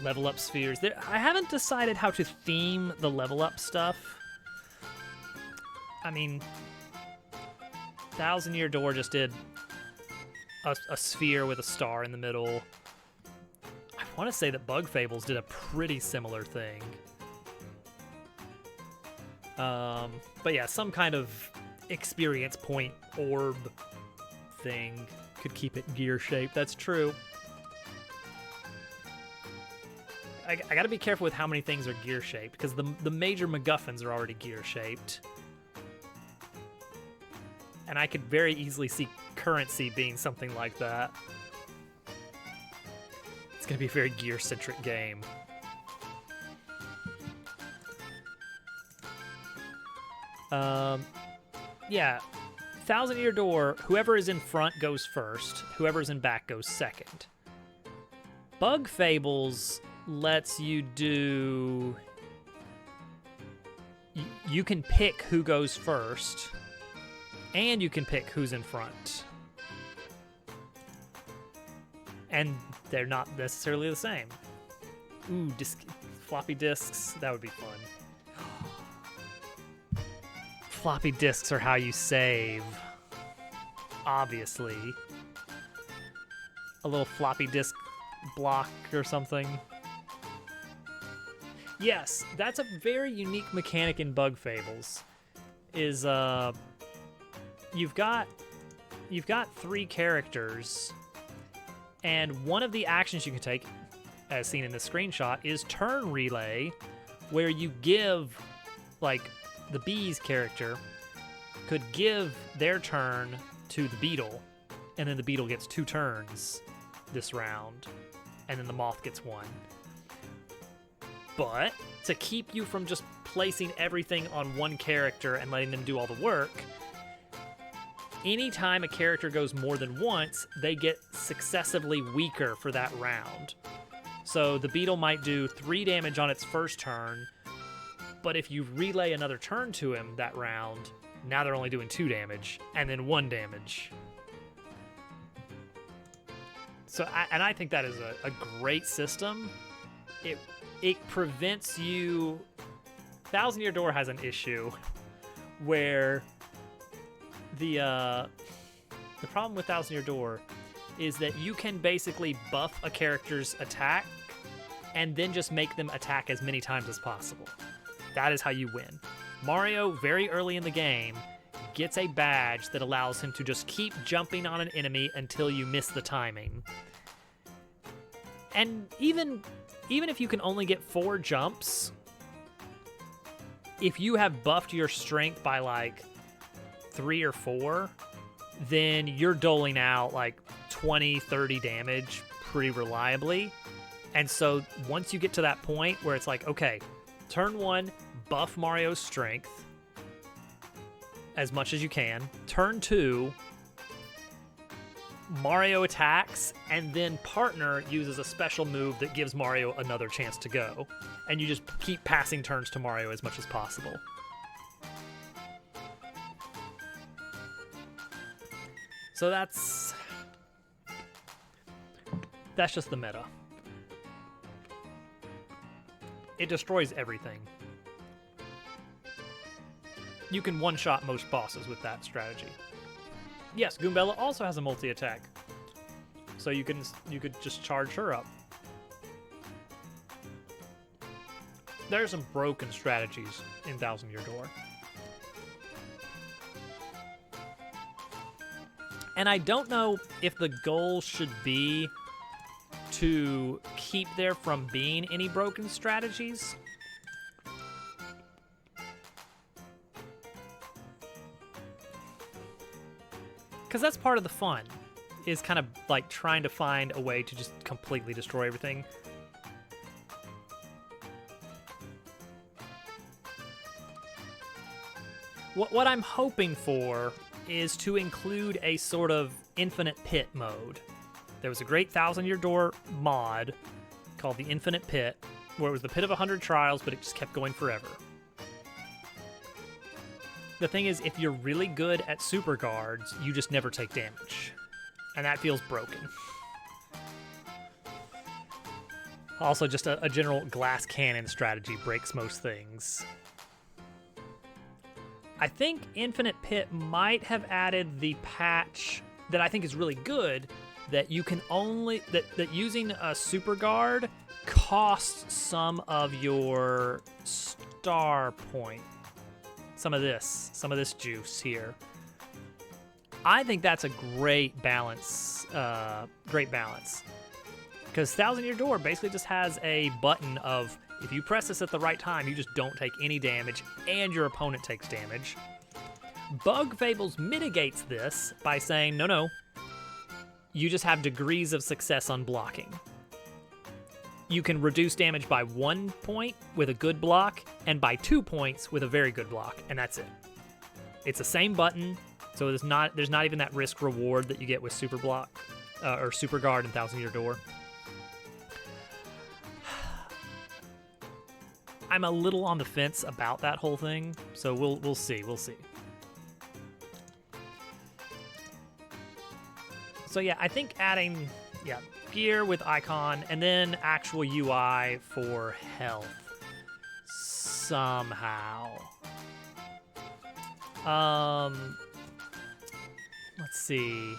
Speaker 1: Level up spheres. I haven't decided how to theme the level up stuff. I mean, Thousand Year Door just did a sphere with a star in the middle. I want to say that Bug Fables did a pretty similar thing. But yeah, some kind of experience point orb thing could keep it gear shaped. That's true. I gotta be careful with how many things are gear shaped because the major MacGuffins are already gear shaped. And I could very easily see currency being something like that. It's gonna be a very gear-centric game. Yeah, Thousand Year Door, whoever is in front goes first, whoever is in back goes second. Bug Fables lets you do... You can pick who goes first, and you can pick who's in front. And they're not necessarily the same. Ooh, floppy disks, that would be fun. Floppy disks are how you save. Obviously. A little floppy disk block or something. Yes, that's a very unique mechanic in Bug Fables. Is you've got 3 characters, and one of the actions you can take, as seen in the screenshot, is turn relay, where you give, like, the bee's character could give their turn to the beetle, and then the beetle gets 2 turns this round, and then the moth gets 1. But to keep you from just placing everything on one character and letting them do all the work, anytime a character goes more than once, they get successively weaker for that round. So the beetle might do 3 damage on its first turn, but if you relay another turn to him that round, now they're only doing 2 damage, and then 1 damage. So, I think that is a great system. It prevents you... Thousand Year Door has an issue where the problem with Thousand Year Door is that you can basically buff a character's attack and then just make them attack as many times as possible. That is how you win. Mario, very early in the game, gets a badge that allows him to just keep jumping on an enemy until you miss the timing. And even if you can only get 4 jumps, if you have buffed your strength by like 3 or 4, then you're doling out like 20, 30 damage pretty reliably. And so once you get to that point where it's like, okay, turn 1, buff Mario's strength. as much as you can. Turn 2, Mario attacks, and then partner uses a special move that gives Mario another chance to go. And you just keep passing turns to Mario as much as possible. So that's just the meta. It destroys everything. You can one-shot most bosses with that strategy. Yes, Goombella also has a multi-attack. So you could just charge her up. There are some broken strategies in Thousand Year Door. And I don't know if the goal should be to keep there from being any broken strategies. Because that's part of the fun, is kind of like trying to find a way to just completely destroy everything. What I'm hoping for is to include a sort of infinite pit mode. There was a great Thousand Year Door mod called the Infinite Pit, where it was the pit of 100 trials, but it just kept going forever. The thing is, if you're really good at super guards, you just never take damage. And that feels broken. Also, just a general glass cannon strategy breaks most things. I think Infinite Pit might have added the patch that I think is really good, that you can only, that using a super guard costs some of your star point. Some of this juice here. I think that's a great balance, Because Thousand Year Door basically just has a button of, if you press this at the right time, you just don't take any damage, and your opponent takes damage. Bug Fables mitigates this by saying, no, you just have degrees of success on blocking. You can reduce damage by 1 point with a good block, and by 2 points with a very good block, and that's it. It's the same button, so there's not even that risk reward that you get with Super Block or Super Guard in Thousand Year Door. I'm a little on the fence about that whole thing, so we'll see. So yeah, I think adding gear with icon and then actual UI for health somehow. Let's see.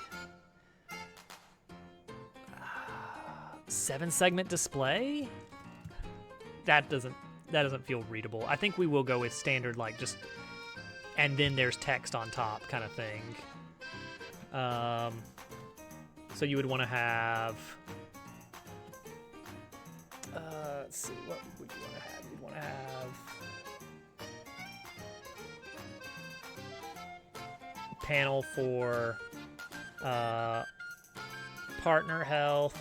Speaker 1: 7-segment display? That doesn't feel readable. I think we will go with standard, like just, and then there's text on top kind of thing. So you would want to have, let's see, what would you want to have? You'd want to have panel for partner health,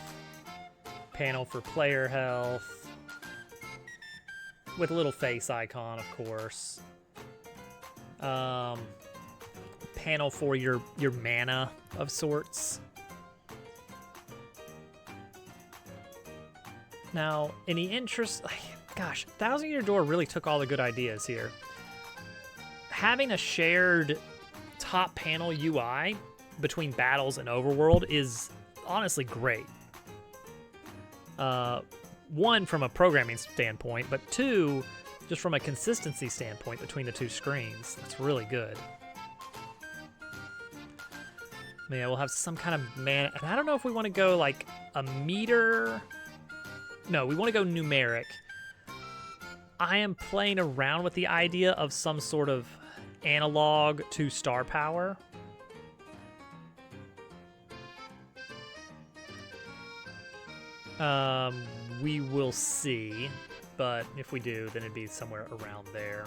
Speaker 1: panel for player health, with a little face icon, of course. Panel for your mana of sorts. Now, in the interest, gosh, Thousand Year Door really took all the good ideas here. Having a shared top panel UI between battles and overworld is honestly great. One, from a programming standpoint, but two, just from a consistency standpoint between the two screens. That's really good. Yeah, we'll have some kind of mana, and I don't know if we want to go like a meter. No, we want to go numeric. I am playing around with the idea of some sort of analog to star power. We will see, but if we do, then it'd be somewhere around there.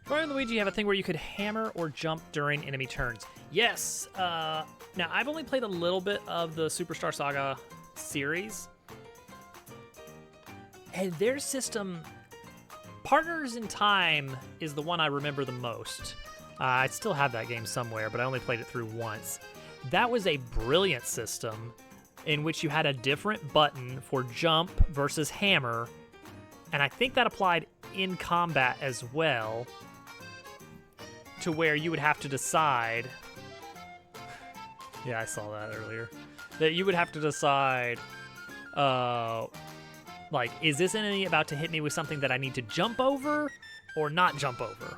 Speaker 1: Mario and Luigi have a thing where you could hammer or jump during enemy turns. Yes. Now, I've only played a little bit of the Superstar Saga series. And their system, Partners in Time, is the one I remember the most. I still have that game somewhere, but I only played it through once. That was a brilliant system in which you had a different button for jump versus hammer, and I think that applied in combat as well, to where you would have to decide. Yeah, I saw that earlier. That you would have to decide, like, is this enemy about to hit me with something that I need to jump over or not jump over?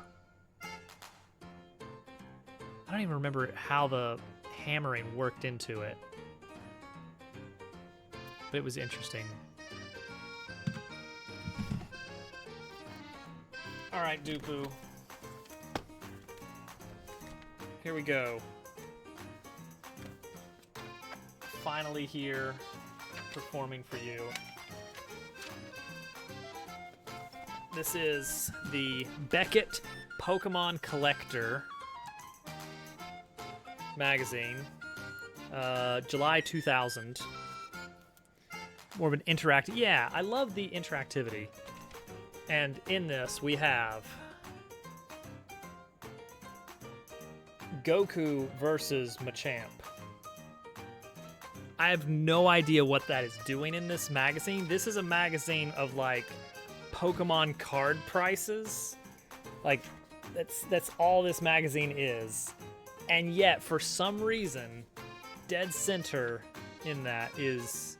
Speaker 1: I don't even remember how the hammering worked into it, but it was interesting. All right, Dupu. Here we go. Finally here, performing for you. This is the Beckett Pokemon Collector magazine, July 2000. More of an interactive. Yeah, I love the interactivity. And in this, we have Goku versus Machamp. I have no idea what that is doing in this magazine. This is a magazine of, like, Pokemon card prices. Like, that's all this magazine is. And yet, for some reason, dead center in that is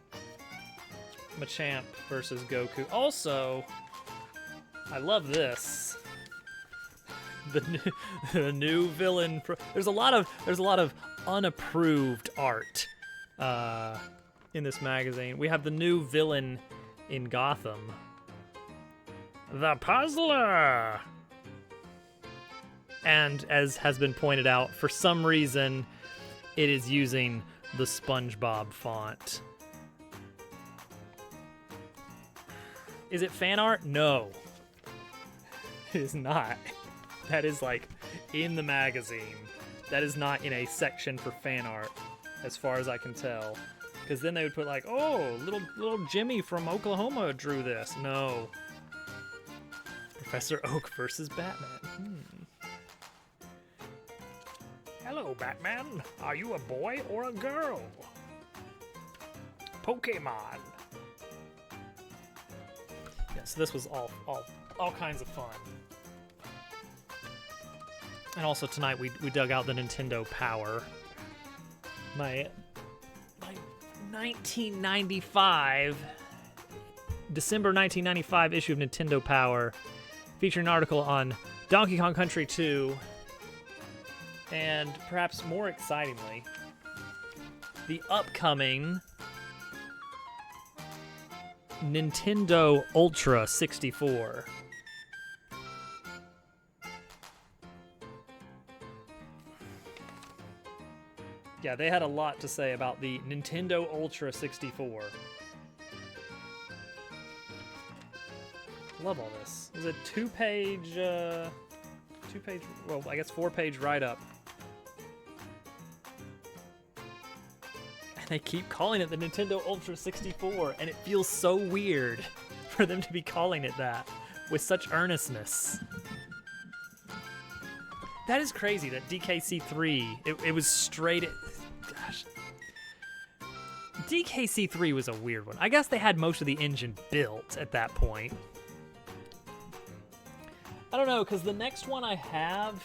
Speaker 1: Machamp versus Goku. Also, I love this. The new villain. There's a lot of unapproved art in this magazine. We have the new villain in Gotham, the Puzzler. And as has been pointed out, for some reason, it is using the SpongeBob font. Is it fan art? No. It is not. That is, like, in the magazine. That is not in a section for fan art, as far as I can tell. Because then they would put, like, oh, little Jimmy from Oklahoma drew this. No. Professor Oak versus Batman. Hello, Batman. Are you a boy or a girl? Pokemon. Yeah, so this was all kinds of fun. And also tonight we dug out the Nintendo Power. My 1995, December 1995 issue of Nintendo Power featured an article on Donkey Kong Country 2, and perhaps more excitingly, the upcoming Nintendo Ultra 64. Yeah, they had a lot to say about the Nintendo Ultra 64. Love all this. It was a two-page, well, I guess 4-page write-up. And they keep calling it the Nintendo Ultra 64, and it feels so weird for them to be calling it that with such earnestness. That is crazy that DKC3, it was straight at, gosh. DKC3 was a weird one. I guess they had most of the engine built at that point. I don't know, because the next one I have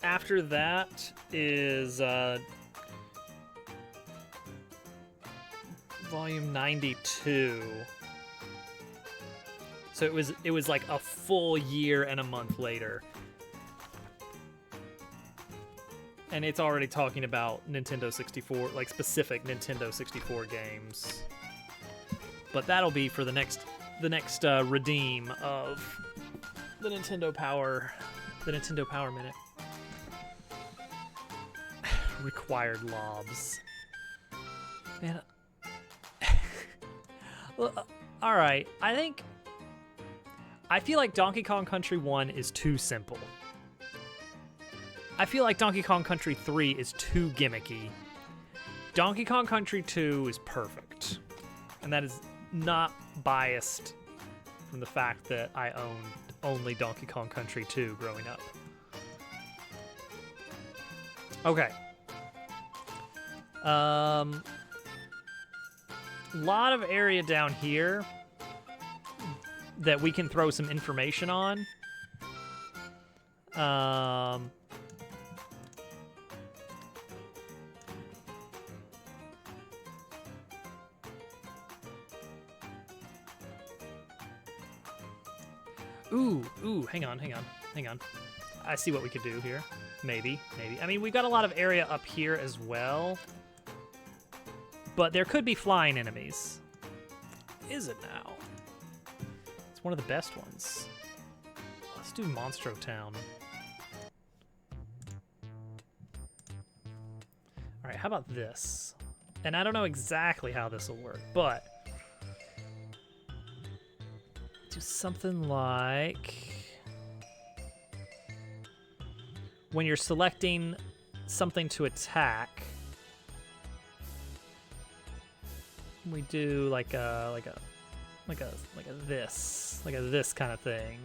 Speaker 1: after that is volume 92. So it was like a full year and a month later. And it's already talking about Nintendo 64, like specific Nintendo 64 games. But that'll be for the next redeem of the Nintendo Power Minute. Required lobs. Man. Well, all right. I feel like Donkey Kong Country 1 is too simple. I feel like Donkey Kong Country 3 is too gimmicky. Donkey Kong Country 2 is perfect. And that is not biased from the fact that I owned only Donkey Kong Country 2 growing up. Okay. Lot of area down here that we can throw some information on. Ooh, hang on. I see what we could do here. Maybe. I mean, we've got a lot of area up here as well. But there could be flying enemies. Is it now? It's one of the best ones. Let's do Monstro Town. Alright, how about this? And I don't know exactly how this will work, but do something like when you're selecting something to attack, we do like a this kind of thing.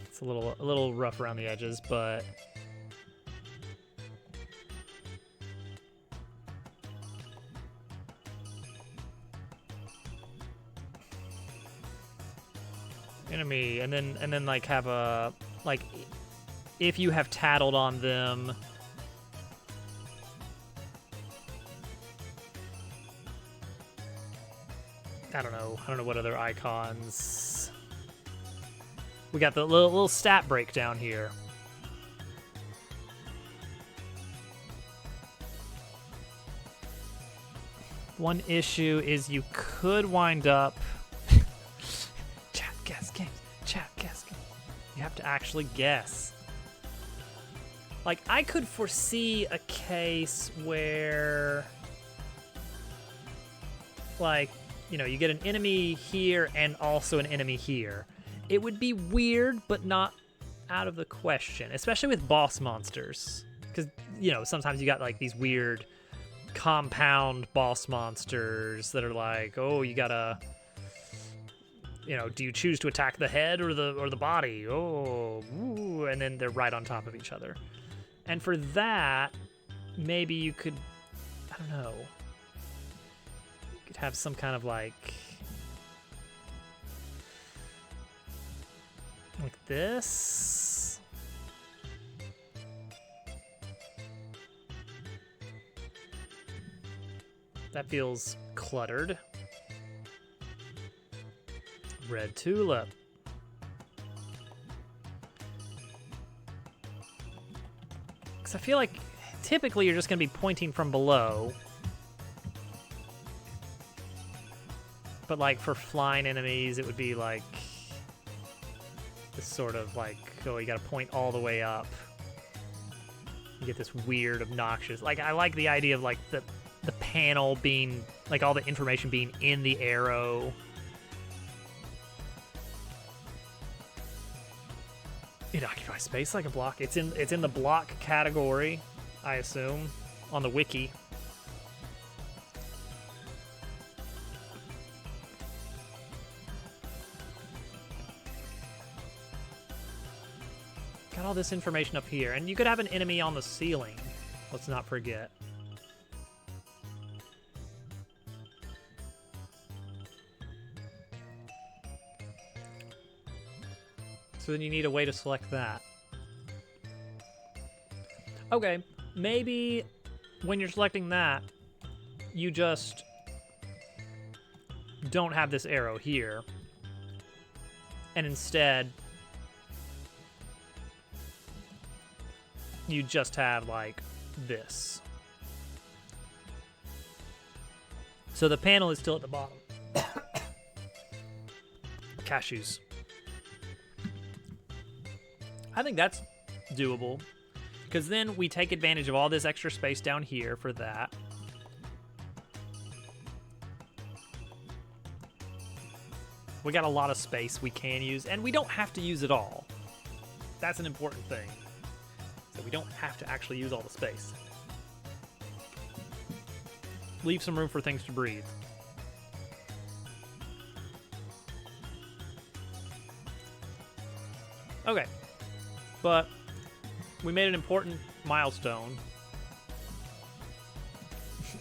Speaker 1: It's a little rough around the edges, but enemy, and then like have a like if you have tattled on them, I don't know what other icons. We got the little stat breakdown here. One issue is you could wind up chat guess game. You have to actually guess. Like, I could foresee a case where, like, you know, you get an enemy here and also an enemy here. It would be weird, but not out of the question, especially with boss monsters. Because, you know, sometimes you got, like, these weird compound boss monsters that are like, oh, you gotta, you know, do you choose to attack the head or the body? Oh, ooh, and then they're right on top of each other. And for that, maybe you could, I don't know, you could have some kind of like this. That feels cluttered. Red tulip. Because I feel like typically you're just going to be pointing from below. But like for flying enemies, it would be like this sort of like, oh, you got to point all the way up. You get this weird, obnoxious, like I like the idea of like the panel being, like all the information being in the arrow. It occupies space like a block. It's in the block category, I assume, on the wiki. Got all this information up here, and you could have an enemy on the ceiling. Let's not forget. So then you need a way to select that. Okay, maybe when you're selecting that, you just don't have this arrow here. And instead, you just have like this. So the panel is still at the bottom. Cashews. I think that's doable, because then we take advantage of all this extra space down here for that. We got a lot of space we can use, and we don't have to use it all. That's an important thing. So we don't have to actually use all the space. Leave some room for things to breathe. Okay, but we made an important milestone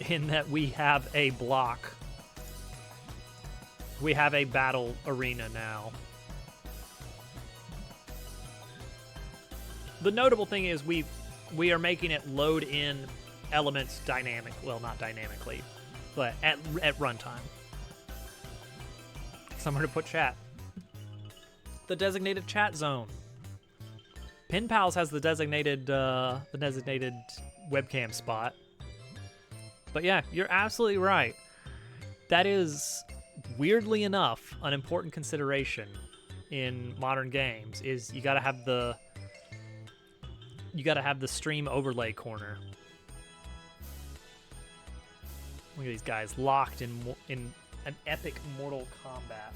Speaker 1: in that we have a block. We have a battle arena now. The notable thing is we are making it load in elements dynamic. Well, not dynamically, but at runtime. Somewhere to put chat. The designated chat zone. Pen Pals has the designated webcam spot. But yeah, you're absolutely right. That is, weirdly enough, an important consideration in modern games. Is you gotta have the stream overlay corner. Look at these guys locked in an epic Mortal Kombat.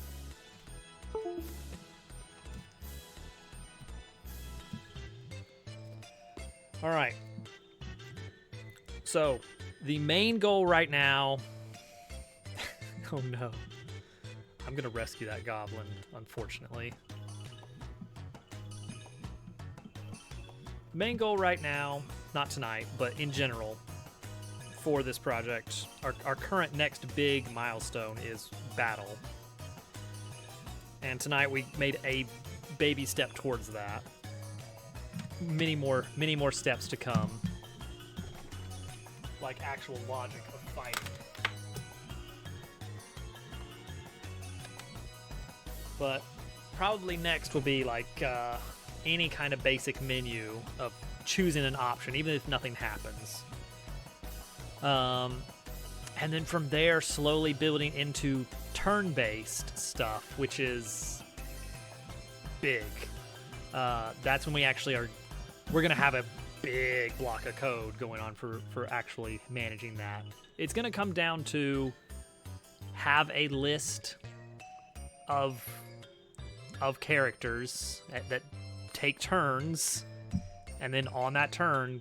Speaker 1: All right. So, the main goal right now... oh no. I'm going to rescue that goblin, unfortunately. The main goal right now, not tonight, but in general, for this project, our current next big milestone is battle. And tonight we made a baby step towards that. Many more steps to come. Like actual logic of fighting. But probably next will be like any kind of basic menu of choosing an option, even if nothing happens. And then from there, slowly building into turn-based stuff, which is big. That's when we actually we're going to have a big block of code going on for actually managing that. It's going to come down to have a list of characters that take turns, and then on that turn,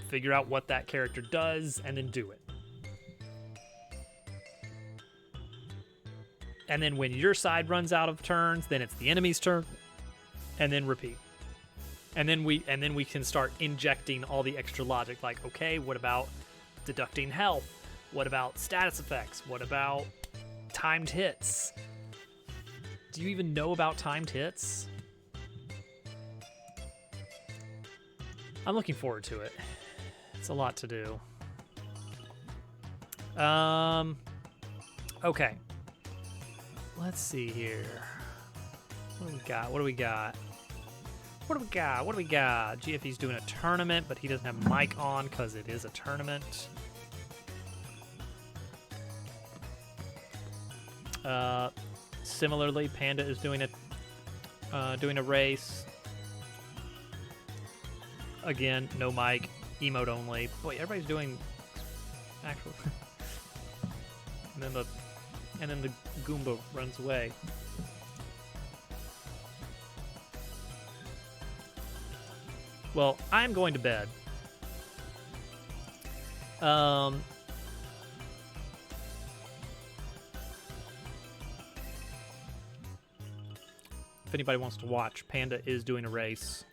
Speaker 1: figure out what that character does, and then do it. And then when your side runs out of turns, then it's the enemy's turn, and then repeat. And then we can start injecting all the extra logic, like, okay, what about deducting health? What about status effects? What about timed hits? Do you even know about timed hits? I'm looking forward to it. It's a lot to do. Okay. Let's see here. What do we got? GFE's doing a tournament, but he doesn't have mic on because it is a tournament. Similarly, Panda is doing a race. Again, no mic, emote only. Boy, everybody's doing actual. and then the Goomba runs away. Well, I'm going to bed. If anybody wants to watch, Panda is doing a race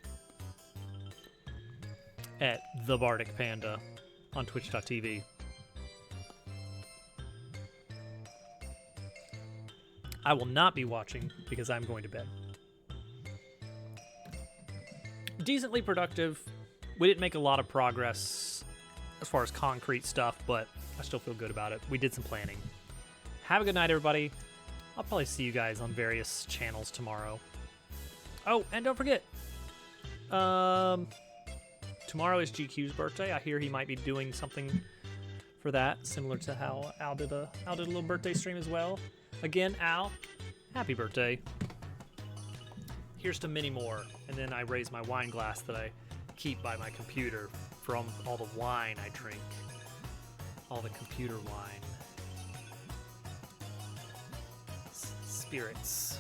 Speaker 1: at The Bardic Panda on twitch.tv. I will not be watching because I'm going to bed. Decently productive. We didn't make a lot of progress as far as concrete stuff, but I still feel good about it. We did some planning. Have a good night, everybody. I'll probably see you guys on various channels tomorrow. Oh, and don't forget, tomorrow is GQ's birthday. I hear he might be doing something for that, similar to how Al did a little birthday stream as well. Again, Al, happy birthday. Here's to many more. And then I raise my wine glass that I keep by my computer from all the wine I drink. All the computer wine. spirits.